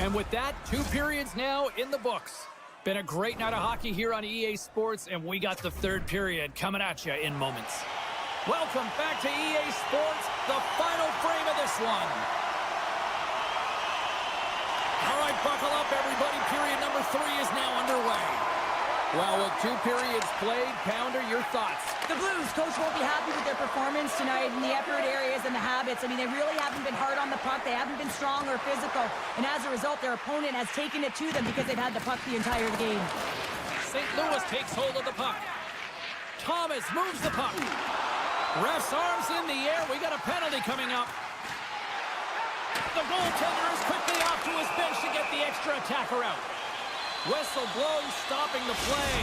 And with that, 2 periods now in the books. Been a great night of hockey here on EA Sports, and we got the 3rd period coming at you in moments. Welcome back to EA Sports, the final frame of this one. All right, buckle up, everybody. Period number 3 is now underway. Well, with 2 periods played, Pounder, your thoughts? The Blues, coach won't be happy with their performance tonight in the effort areas and the habits. I mean, they really haven't been hard on the puck. They haven't been strong or physical. And as a result, their opponent has taken it to them because they've had the puck the entire game. St. Louis takes hold of the puck. Thomas moves the puck. Ref's arms in the air. We got a penalty coming up. The goaltender is quickly off to his bench to get the extra attacker out. Whistle blows, stopping the play.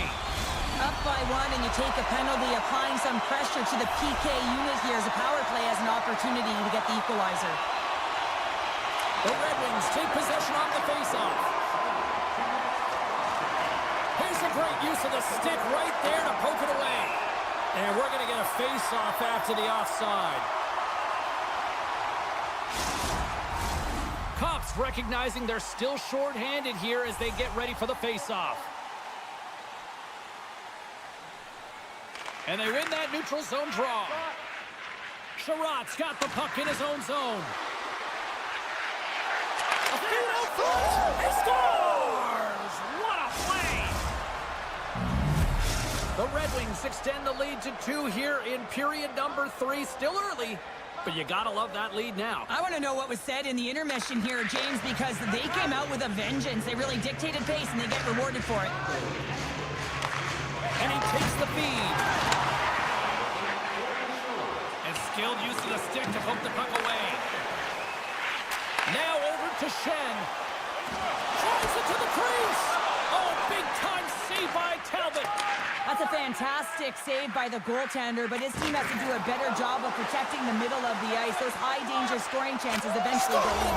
Up by 1, and you take a penalty, applying some pressure to the PK unit here as a power play has an opportunity to get the equalizer. The Red Wings take possession on the faceoff. Here's a great use of the stick right there to poke it away. And we're going to get a face-off after the offside. Cops recognizing they're still short-handed here as they get ready for the face-off. And they win that neutral zone draw. Sherratt's got the puck in his own zone. A feed out front. He scores! What a play! The Red Wings extend the lead to 2 here in period number 3. Still early, but you gotta love that lead now. I want to know what was said in the intermission here, James, because they came out with a vengeance. They really dictated pace, and they get rewarded for it. And he takes the feed. And skilled use of the stick to poke the puck away. Now over to Shen. Drives it to the crease. Oh, big-time save by Talbot. That's a fantastic save by the goaltender, but his team has to do a better job of protecting the middle of the ice. Those high-danger scoring chances eventually go in.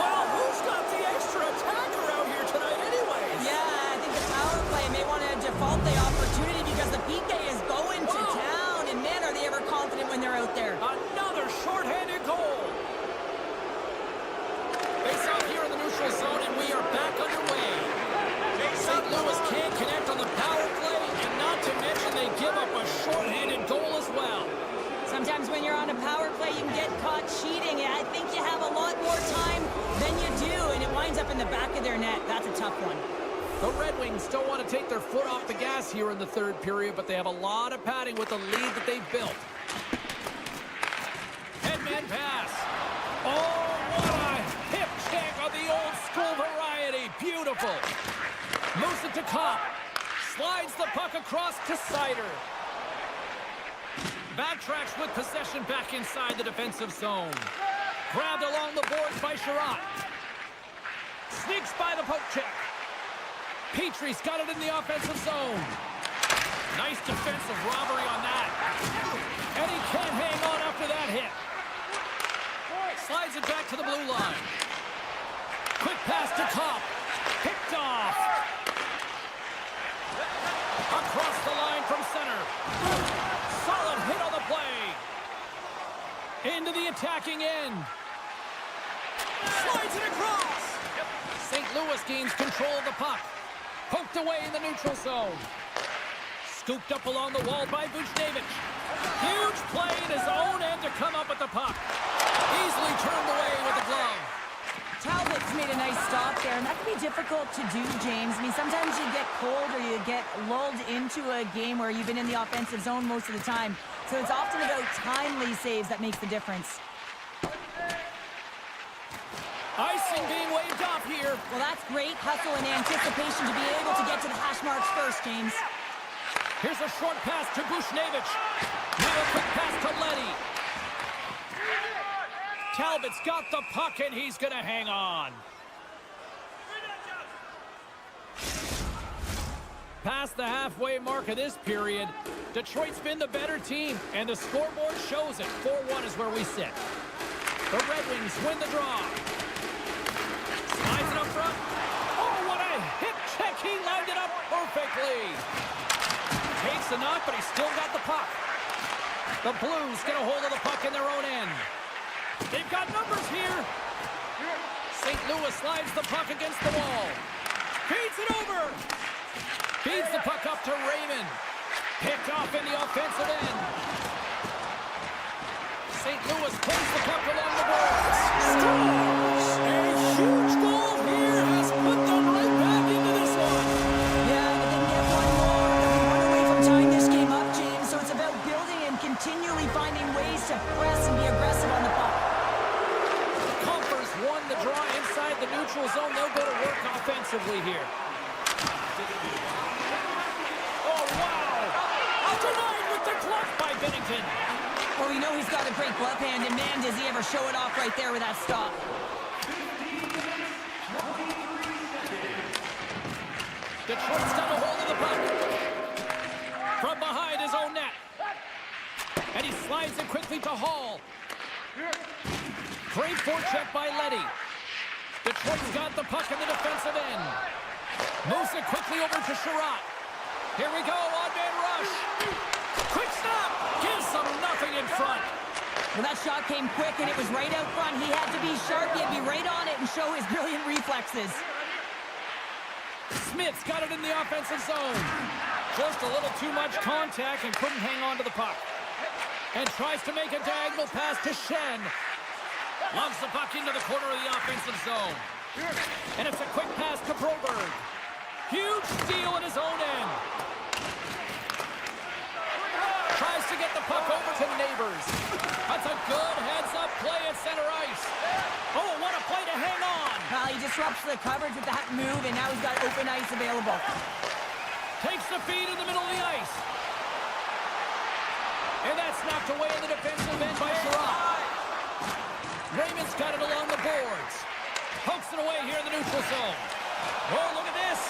Well, who's got the extra attacker out here tonight anyways? Yeah, I think the power play may want to default the opportunity because the PK is going to town, and man, are they ever confident when they're out there. Another shorthanded goal. Face off here in the neutral zone, and we are back underway. St. Louis can't connect on the power play, and not to mention they give up a shorthanded goal as well. Sometimes when you're on a power play, you can get caught cheating, and I think you have a lot more time than you do, and it winds up in the back of their net. That's a tough one. The Red Wings don't want to take their foot off the gas here in the third period, but they have a lot of padding with the lead that they've built. Headman pass. Oh, what a hip check on the old school variety. Beautiful. Moves it to Kopp. Slides the puck across to Sider. Backtracks with possession back inside the defensive zone. Grabbed along the boards by Sherratt. Sneaks by the poke check. Petrie's got it in the offensive zone. Nice defensive robbery on that. And he can't hang on after that hit. Slides it back to the blue line. Quick pass to Kopp. Picked off. Across the line from center. Solid hit on the play. Into the attacking end. Slides it across. St. Louis gains control of the puck. Poked away in the neutral zone. Scooped up along the wall by Buchnevich. Huge play in his own end to come up with the puck. Easily turned away with the glove. Talbot's made a nice stop there, and that can be difficult to do, James. I mean, sometimes you get cold or you get lulled into a game where you've been in the offensive zone most of the time. So it's often about timely saves that makes the difference. Icing being waved off here. Well, that's great hustle and anticipation to be able to get to the hash marks first, James. Here's a short pass to Buchnevich. Now a quick pass to Leddy. Talbot's got the puck, and he's going to hang on. Past the halfway mark of this period, Detroit's been the better team, and the scoreboard shows it. 4-1 is where we sit. The Red Wings win the draw. Slides it up front. Oh, what a hip check. He lined it up perfectly. Takes the knock, but he's still got the puck. The Blues get a hold of the puck in their own end. They've got numbers here. St. Louis slides the puck against the wall. Feeds it over. Feeds the puck up to Raymond. Picked off in the offensive end. St. Louis plays the puck along the boards. Scores! A huge goal here has put them right back into this one. Yeah, but they can get one more. They'll be one away from tying this game up, James. So it's about building and continually finding ways to press and be aggressive on the puck. Comfers won the draw inside the neutral zone. They'll go to work offensively here. Oh, wow! Denied with the glove by Binnington. Well, we know he's got a great glove hand, and man, does he ever show it off right there with that stop. Detroit's got a hold of the puck. From behind his own net. And he slides it quickly to Hall. Great forecheck by Leddy. Detroit's got the puck in the defensive end. Moves it quickly over to Sherratt. Here we go, odd-man rush. Quick stop. Gives them nothing in front. Well, that shot came quick, and it was right out front. He had to be sharp. He had to be right on it and show his brilliant reflexes. Smith's got it in the offensive zone. Just a little too much contact and couldn't hang on to the puck. And tries to make a diagonal pass to Shen. Loves the puck into the corner of the offensive zone. And it's a quick pass to Broberg. Huge steal in his own end. Tries to get the puck over to Neighbors. That's a good heads-up play at center ice. Oh, what a play to hang on. Well, he disrupts the coverage with that move, and now he's got open ice available. Takes the feed in the middle of the ice. And that's knocked away in the defensive end by Sherratt. Raymond's got it along the boards. Pokes it away here in the neutral zone. Oh, look at this.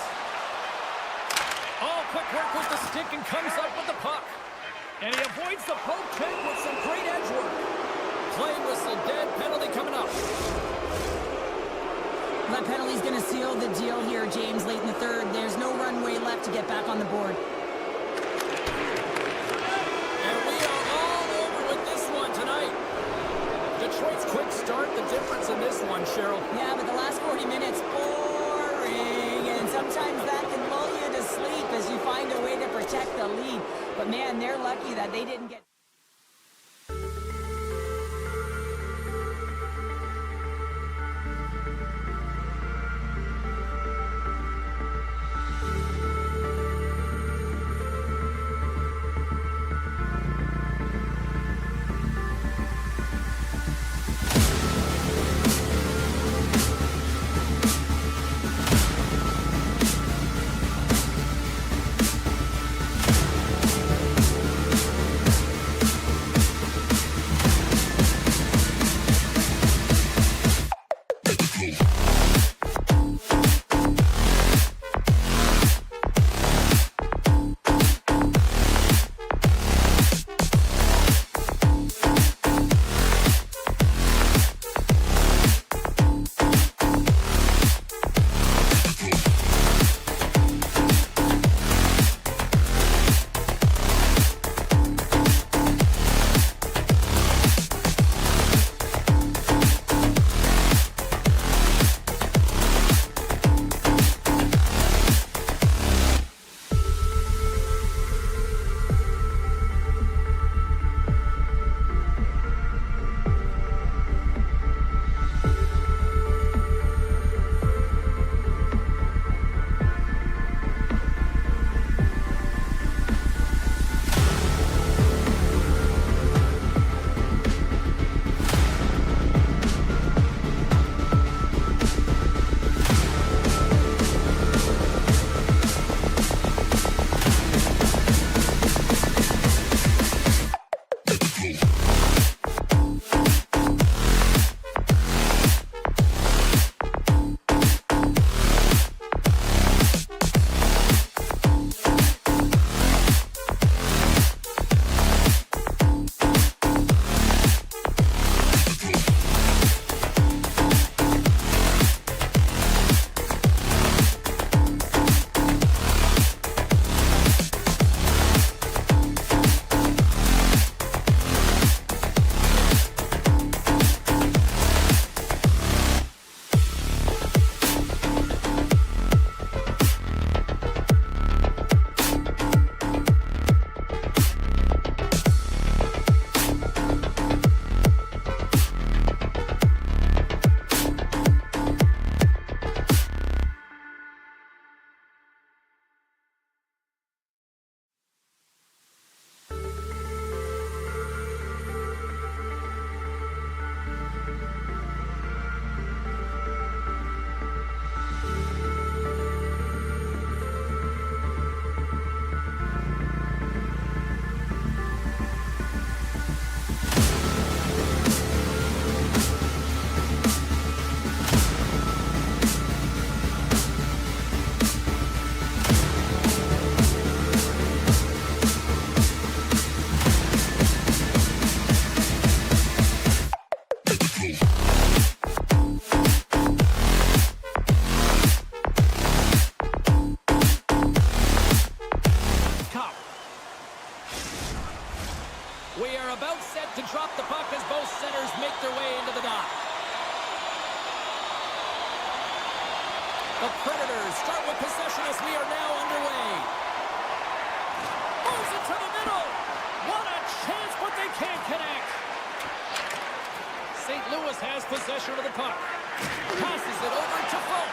Oh, quick work with the stick and comes up with the puck. And he avoids the poke check with some great edge work. Play whistle dead, penalty coming up. That penalty's going to seal the deal here, James, late in the third. There's no runway left to get back on the board. And we are all over with this one tonight. Detroit's quick start, the difference in this one, Cheryl. Yeah, but the last 40 minutes, boring. And sometimes that can lull you to sleep as you find a way to protect the lead. But, man, they're lucky that they didn't get... The Predators start with possession as we are now underway. Moves it to the middle. What a chance, but they can't connect. St. Louis has possession of the puck. Passes it over to Folk.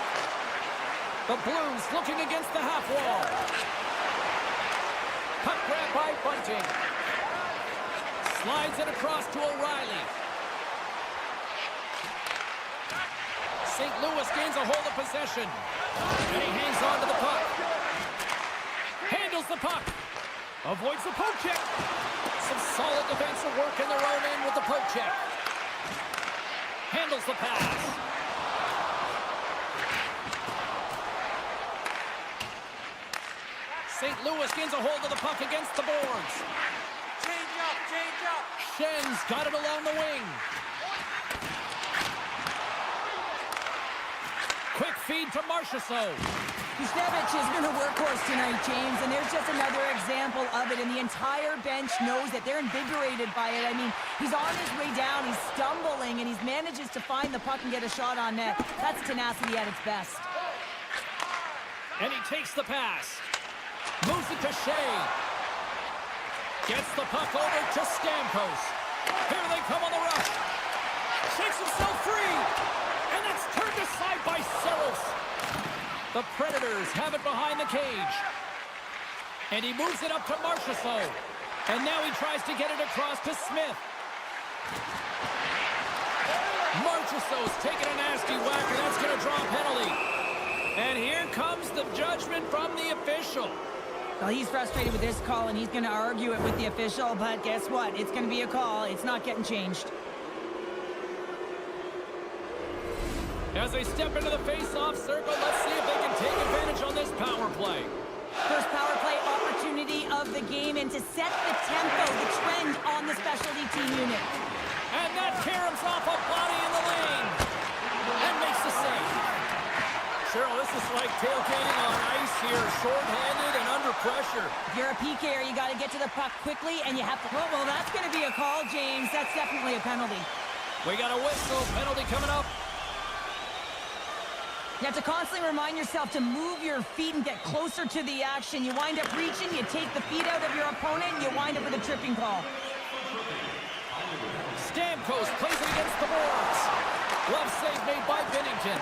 The Blues looking against the half wall. Puck grab by Bunting. Slides it across to O'Reilly. St. Louis gains a hold of possession. And he hangs on to the puck. Handles the puck. Avoids the poke check. Some solid defensive work in their own end with the poke check. Handles the pass. St. Louis gains a hold of the puck against the boards. Change up, change up. Schen's got it along the wing. Quick feed to Marchessault. Kuznevich has been a workhorse tonight, James, and there's just another example of it, and the entire bench knows that they're invigorated by it. I mean, he's on his way down, he's stumbling, and he manages to find the puck and get a shot on net. That's tenacity at its best. And he takes the pass. Moves it to Shea. Gets the puck over to Stamkos. Here they come on the rush. Shakes himself free. And that's turned aside by Saros. The Predators have it behind the cage. And he moves it up to Marchessault. And now he tries to get it across to Smith. Marchessault's taking a nasty whack, and that's going to draw a penalty. And here comes the judgment from the official. Well, he's frustrated with this call, and he's going to argue it with the official, but guess what? It's going to be a call. It's not getting changed. As they step into the face-off circle, let's see if they can take advantage on this power play. First power play opportunity of the game, and to set the tempo, the trend on the specialty team unit. And that caroms off a body in the lane. And makes the save. Cheryl, this is like tailgating on ice here, short-handed and under pressure. If you're a PKer, you got to get to the puck quickly, and you have to... Well, that's going to be a call, James. That's definitely a penalty. We got a whistle. Penalty coming up. You have to constantly remind yourself to move your feet and get closer to the action. You wind up reaching, you take the feet out of your opponent, and you wind up with a tripping call. Stamkos plays it against the boards. Glove save made by Binnington.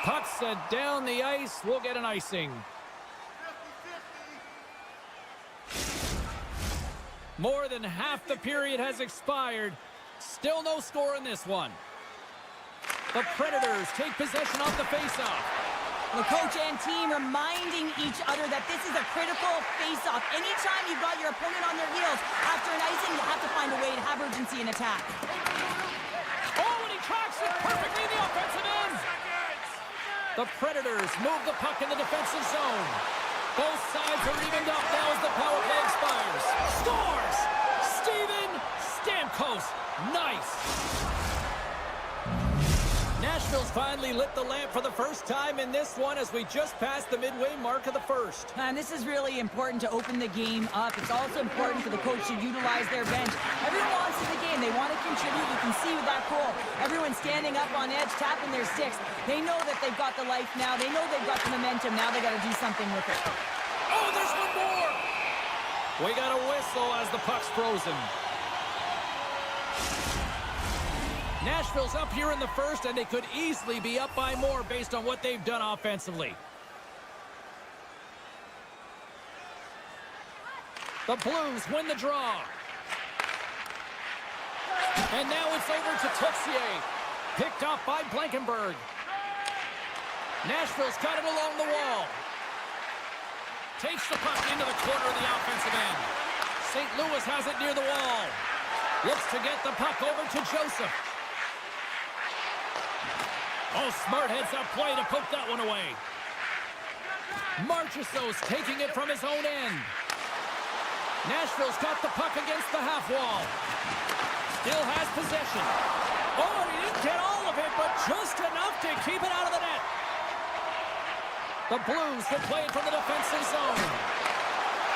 Puck set down the ice. We'll get an icing. More than half the period has expired. Still no score in this one. The Predators take possession off the faceoff. The coach and team reminding each other that this is a critical faceoff. Anytime you've got your opponent on their heels after an icing, you have to find a way to have urgency in attack. Oh, and he tracks it perfectly in the offensive end. The Predators move the puck in the defensive zone. Both sides are evened up now as the power play expires. Scores! Steven Stamkos. Nice. Nashville's finally lit the lamp for the first time in this one as we just passed the midway mark of the first. And this is really important to open the game up. It's also important for the coach to utilize their bench. Everyone wants in the game. They want to contribute. You can see with that goal, everyone's standing up on edge, tapping their sticks. They know that they've got the life now. They know they've got the momentum. Now they got to do something with it. Oh, there's one more. We got a whistle as the puck's frozen. Nashville's up here in the first, and they could easily be up by more based on what they've done offensively. The Blues win the draw. And now it's over to Texier. Picked off by Blankenberg. Nashville's got it along the wall. Takes the puck into the corner of the offensive end. St. Louis has it near the wall. Looks to get the puck over to Joseph. Oh, smart heads-up play to poke that one away. Marchessault's taking it from his own end. Nashville's got the puck against the half wall. Still has possession. Oh, he didn't get all of it, but just enough to keep it out of the net. The Blues can play it from the defensive zone.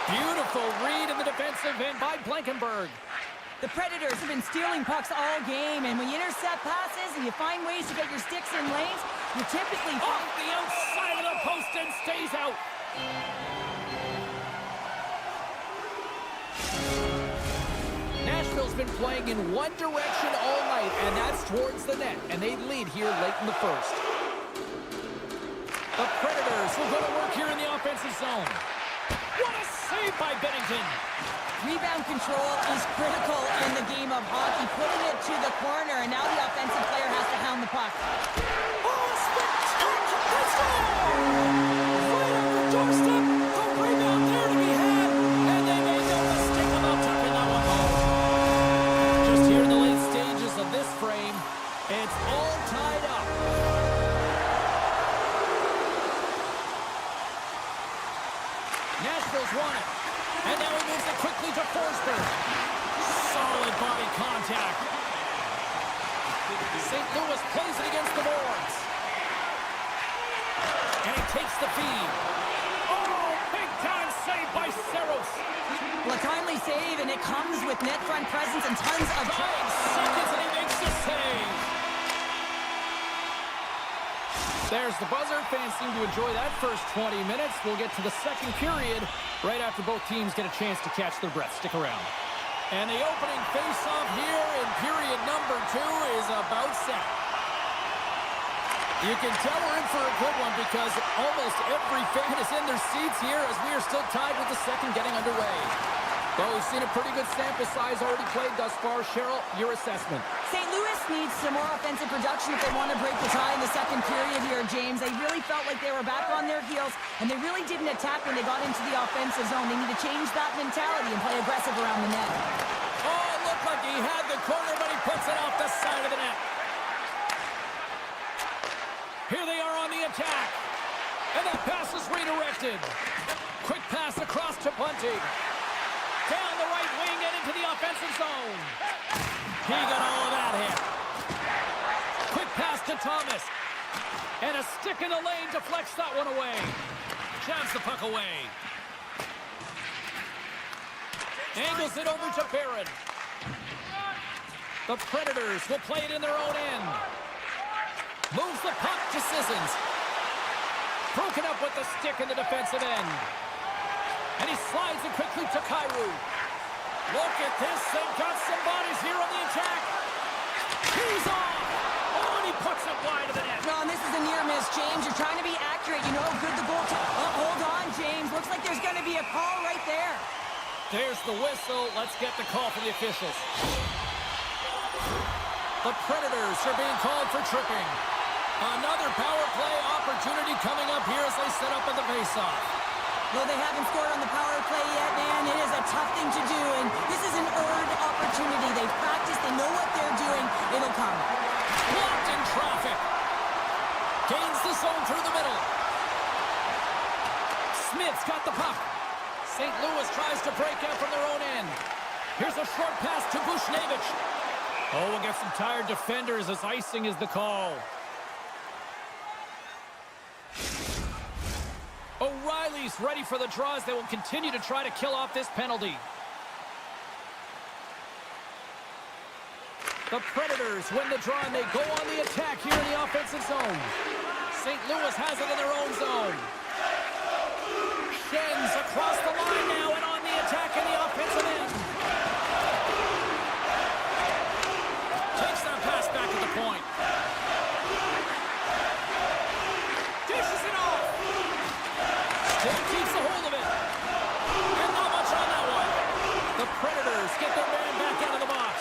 Beautiful read in the defensive end by Blankenberg. The Predators have been stealing pucks all game, and when you intercept passes and you find ways to get your sticks in lanes, you typically... Off the outside of the post and stays out. Nashville's been playing in one direction all night, and that's towards the net, and they lead here late in the first. The Predators will go to work here in the offensive zone. What a save by Binnington. Rebound control is critical in the game of hockey. Putting it to the corner, and now the offensive player has to hound the puck. Oh, spectacular! Let's go! Right on the doorstep. The rebound there to be had. And they made no mistake about tucking that one home. Just here in the late stages of this frame, it's all tied up. St. Louis plays it against the boards. And he takes the feed. Oh, big-time save by Saros. Well, a timely save, and it comes with net front presence and tons of 5 seconds, and he makes the save. There's the buzzer. Fans seem to enjoy that first 20 minutes. We'll get to the second period right after both teams get a chance to catch their breath. Stick around. And the opening face-off here in period number 2 is about set. You can tell we're in for a good one because almost every fan is in their seats here as we are still tied with the second getting underway. Well, we've seen a pretty good sample size already played thus far. Cheryl, your assessment. St. Louis needs some more offensive production if they want to break the tie in the second period here, James. They really felt like they were back on their heels, and they really didn't attack when they got into the offensive zone. They need to change that mentality and play aggressive around the net. Oh, it looked like he had the corner, but he puts it off the side of the net. Here they are on the attack. And that pass is redirected. Quick pass across to Bunting. Down the right wing and into the offensive zone. He got all of that hit. Quick pass to Thomas. And a stick in the lane deflects that one away. Jabs the puck away. Angles it over to Barron. The Predators will play it in their own end. Moves the puck to Sissons. Broken up with the stick in the defensive end. And he slides it quickly to Kyrou. Look at this. They've got some bodies here on the attack. He's off. Oh, and he puts it wide of the net. No, and this is a near miss, James. You're trying to be accurate. You know how good the goal... Oh, hold on, James. Looks like there's going to be a call right there. There's the whistle. Let's get the call from the officials. The Predators are being called for tripping. Another power play opportunity coming up here as they set up at the faceoff. Well, they haven't scored on the power play yet, man. It is a tough thing to do, and this is an earned opportunity. They've practiced. They know what they're doing. It'll come. Blocked in traffic. Gains the zone through the middle. Smith's got the puck. St. Louis tries to break out from their own end. Here's a short pass to Bushnevich. Oh, we'll get some tired defenders as icing is the call. O'Reilly's ready for the draws. They will continue to try to kill off this penalty. The Predators win the draw, and they go on the attack here in the offensive zone. St. Louis has it in their own zone. Schenns across the line now and on the attack in the offensive end. Takes that pass back at the point. Dishes it off. Still keeps a hold of it. And not much on that one. The Predators get their man back out of the box.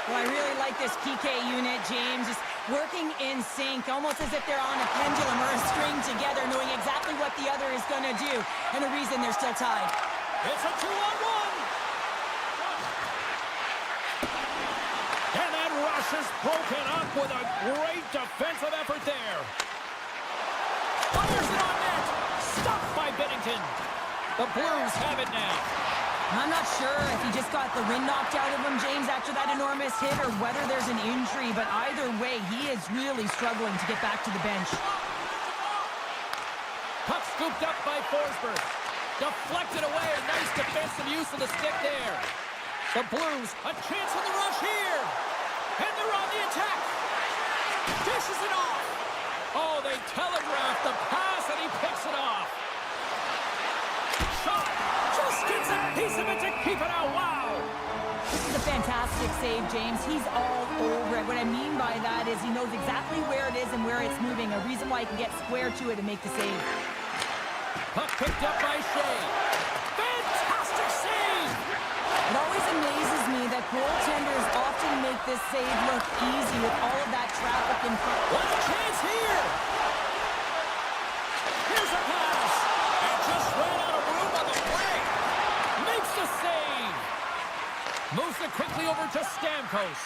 Well, I really like this PK unit, James. Just working in sync, almost as if they're on a pendulum or a string together, knowing exactly what the other is going to do, and a reason they're still tied. It's a 2-on-1. And that rush is broken up with a great defensive effort there. Fires it on net. Stopped by Bennington. The Blues have it now. I'm not sure if he just got the wind knocked out of him, James, after that enormous hit, or whether there's an injury, but either way, he is really struggling to get back to the bench. Puck scooped up by Forsberg. Deflected away. Nice defensive use of the stick there. The Blues, a chance on the rush here. And they're on the attack. Dishes it off. Oh, they telegraphed the pass, and he picks it off. Shot. Just gets a piece of it to keep it out. Wow. This is a fantastic save, James. He's all over it. What I mean by that is he knows exactly where it is and where it's moving. A reason why he can get square to it and make the save. Puck picked up by Shea. Fantastic save. It always amazes me that goaltenders often make this save look easy with all of that traffic in front. What a chance here. Here's a pass. And just ran out of room on the play. Makes the save. Moves it quickly over to Stamkos.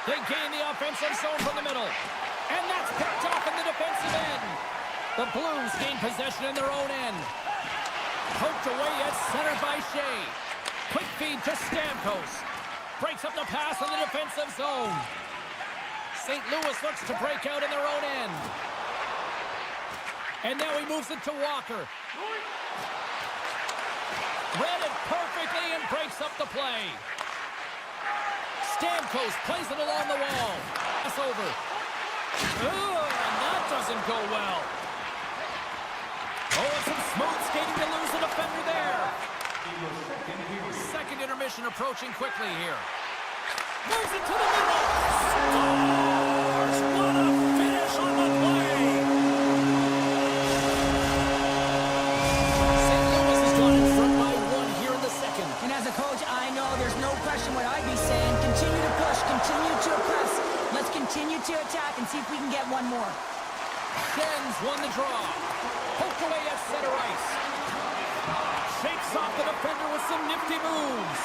They gain the offensive zone from the middle. And that's picked off in the defensive end. The Blues gain possession in their own end. Poked away at center by Shea. Quick feed to Stamkos. Breaks up the pass in the defensive zone. St. Louis looks to break out in their own end. And now he moves it to Walker. Read it perfectly and breaks up the play. Stamkos plays it along the wall. Pass over. Ooh, and that doesn't go well. Oh, and some smooth skating to lose the defender there. Second intermission approaching quickly here. Moves it to the middle. Scores! What a finish on the play! St. Louis has gone in front by 1 here in the second. And as a coach, I know there's no question what I'd be saying. Continue to push, continue to press. Let's continue to attack and see if we can get one more. Schen's won the draw. Poked away at center ice. Shakes off the defender with some nifty moves.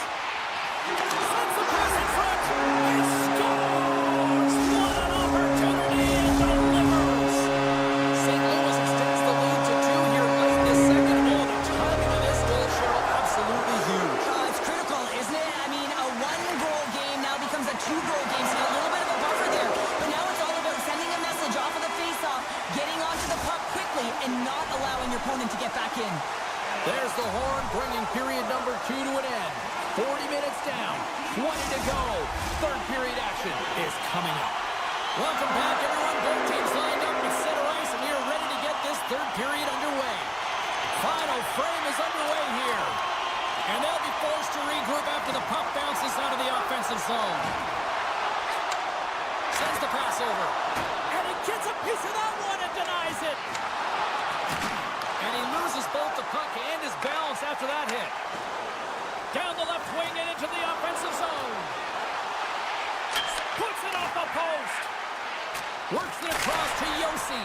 Sends the pass in front. He scores! What an opportunity and delivers! St. Louis extends the lead to 2 here late in the second. Oh, the timing of this goal, Cheryl, absolutely huge. It's critical, isn't it? I mean, a 1-goal game now becomes a 2-goal game, so a little bit of a buffer there. But now it's all about sending a message off of the faceoff, getting onto the puck quickly, and not allowing your opponent to get back in. There's the horn, bringing period number 2 to an end. 40 minutes down, 20 to go. Third period action is coming up. Welcome back, everyone. Both teams lined up at center ice, and we are ready to get this third period underway. Final frame is underway here. And they'll be forced to regroup after the puck bounces out of the offensive zone. Sends the pass over. And he gets a piece of that one and denies it. And he loses both the puck and his balance after that hit. Down the left wing and into the offensive zone. Puts it off the post. Works it across to Yossi.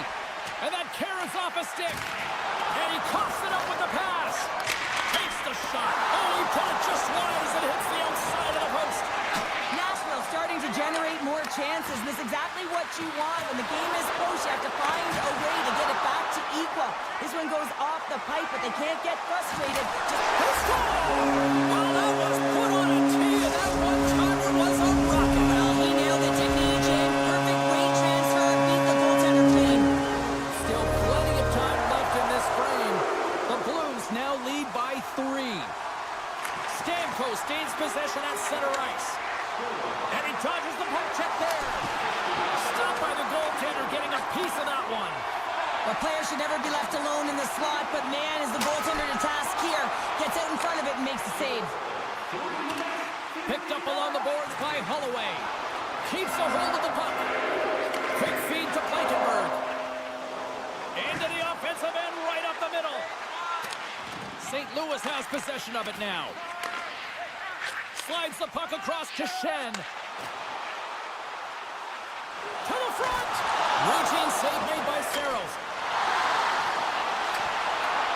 And that carries off a stick. And he coughs it up with the pass. Takes the shot. Oh, he put it just wide as it hits the outside of the post. Nashville starting to generate more chances. This is exactly what you want. When the game is close, you have to find a way to get it back to equal. This one goes off the pipe, but they can't get frustrated. Well, that was put on a tee, and that one-timer was a rocket. Well, he nailed it to knee, Jim. Perfect weight transfer. Beat the goaltender clean. Still plenty of time left in this frame. The Blues now lead by 3. Stamkos gains possession at center ice. And he dodges the puck check there. Stopped by the goaltender, getting a piece of that one. A player should never be left alone in the slot, but man, is the goaltender to task here. Gets out in front of it and makes the save. Picked up along the boards by Holloway. Keeps a hold of the puck. Quick feed to Blankenberg. Into the offensive end, right up the middle. St. Louis has possession of it now. Slides the puck across to Schenn. To the front! Routine save made by Saros.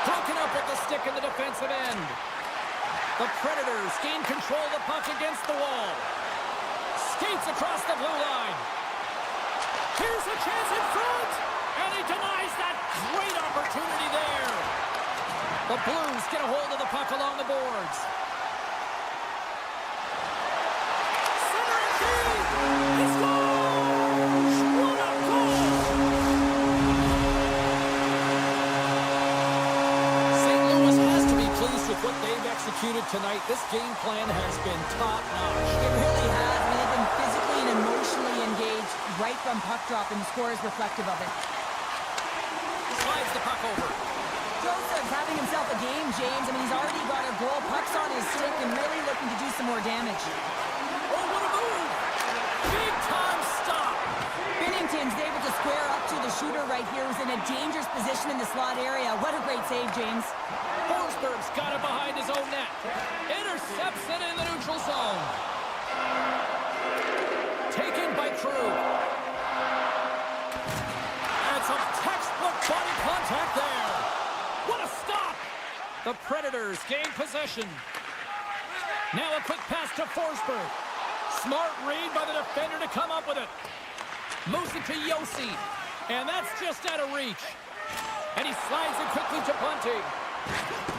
Broken up with the stick in the defensive end. The Predators gain control of the puck against the wall. Skates across the blue line. Here's a chance in front! And he denies that great opportunity there. The Blues get a hold of the puck along the boards. He scores! What a goal! St. Louis has to be pleased with what they've executed tonight. This game plan has been top-notch. It really has. I mean, they've been physically and emotionally engaged right from puck drop, and the score is reflective of it. Slides the puck over. Joseph's having himself a game, James. I mean, he's already got a goal. Puck's on his stick and really looking to do some more damage. Oh, what a move! Big-time stop! Binnington's able to square up to the shooter right here, who's in a dangerous position in the slot area. What a great save, James. Forsberg's got it behind his own net. Intercepts it in the neutral zone. Taken by Krug. And some textbook body contact there. What a stop! The Predators gain possession. Now a quick pass to Forsberg. Smart read by the defender to come up with it. Moves it to Yossi. And that's just out of reach. And he slides it quickly to Bunting.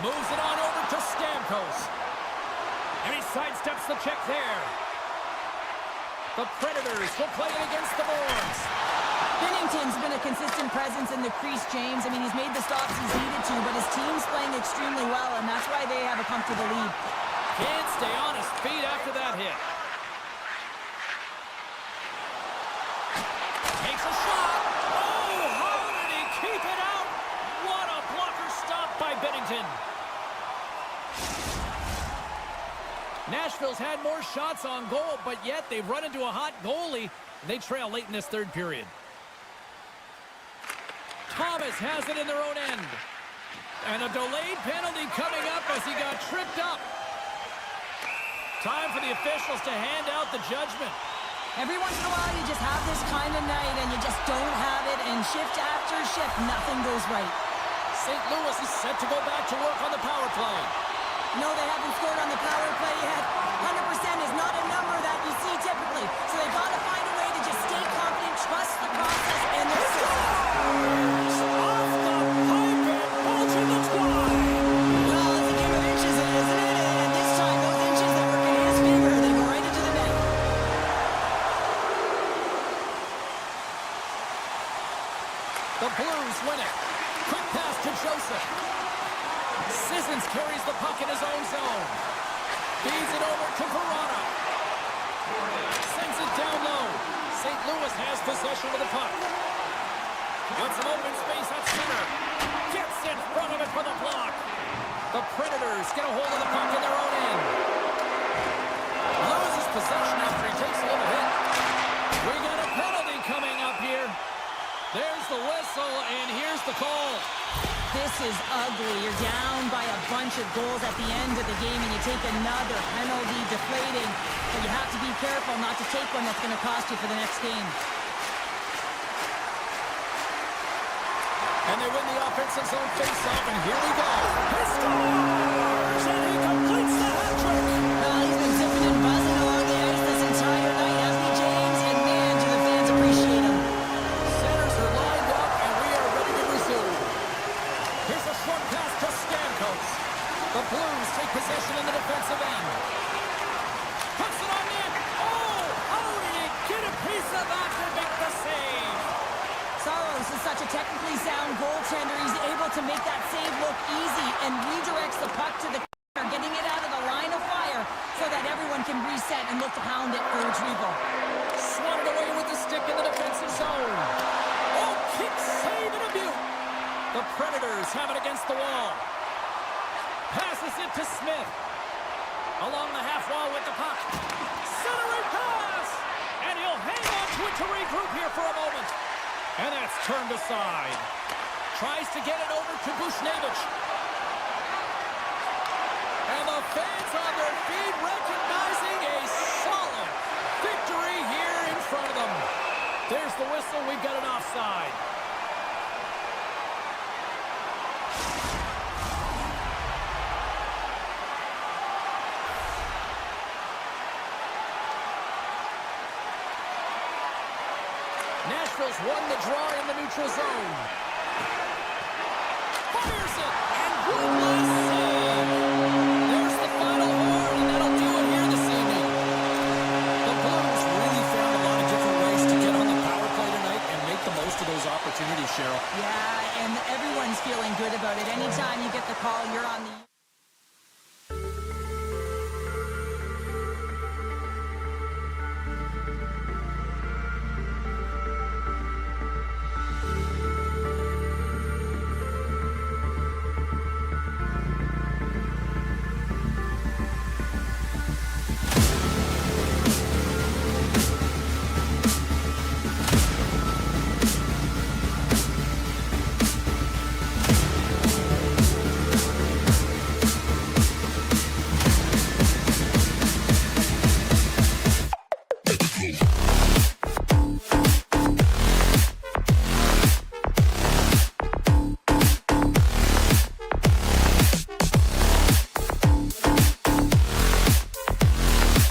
Moves it on over to Stamkos. And he sidesteps the check there. The Predators will play it against the boards. Binnington's been a consistent presence in the crease, James. I mean, he's made the stops he's needed to, but his team's playing extremely well, and that's why they have a comfortable lead. Can't stay on his feet after that hit. Takes a shot. Oh, how did he keep it out? What a blocker stop by Binnington. Nashville's had more shots on goal, but yet they've run into a hot goalie. They trail late in this third period. Thomas has it in their own end. And a delayed penalty coming up as he got tripped up. Time for the officials to hand out the judgment. Every once in a while, you just have this kind of night, and you just don't have it, and shift after shift, nothing goes right. St. Louis is set to go back to work on the power play. No, they haven't scored on the power play yet. 100% is not a number that you see typically, so they've got to find a way to just stay confident, trust the process, and their system. Off the pipe and bulging the twine. Well, it's a game of inches, isn't it? And this time, those inches that work in his favor, they go right into the net. The Blues win it. Quick pass to Joseph. Sissons carries the puck in his own zone. Feeds it over to Verona. Sends it down low. St. Louis has possession of the puck. Got some open space at center. Gets in front of it for the block. The Predators get a hold of the puck in their own end. Loses possession after he takes a little hit. We got a penalty coming up here. There's the whistle, and here's the call. This is ugly. You're down by a bunch of goals at the end of the game, and you take another penalty, deflating. But you have to be careful not to take one that's going to cost you for the next game. And they win the offensive zone face-off, and here we go. He scores, and he completes the hat-trick. Well, he's been zipping and buzzing along the ice this entire night, hasn't he, James? And man, do the fans appreciate him. Centers are lined up, and we are ready to resume. Here's a short pass to Stamkos. The Blues take possession in the defensive end. Puts it on net. Oh, how did he get a piece of that to make the save? Saros is such a technically sound goaltender. He's able to make that save look easy and redirects the puck to the corner, getting it out of the line of fire so that everyone can reset and look to pound it for retrieval. Swatted away with the stick in the defensive zone. Oh, kick save and a beaut. The Predators have it against the wall. Passes it to Smith. Along the half wall with the puck. Centering pass! And he'll hang on to it to regroup here for a moment. And that's turned aside. Tries to get it over to Bushnevich. And the fans on their feet recognizing a solid victory here in front of them. There's the whistle. We've got an offside. Nashville's won the draw in the neutral zone. Fires it, and one last save. There's the final horn, and that'll do it here this evening. The Blues really found a lot of different ways to get on the power play tonight and make the most of those opportunities, Cheryl. Yeah, and everyone's feeling good about it. Anytime you get the call, you're on the...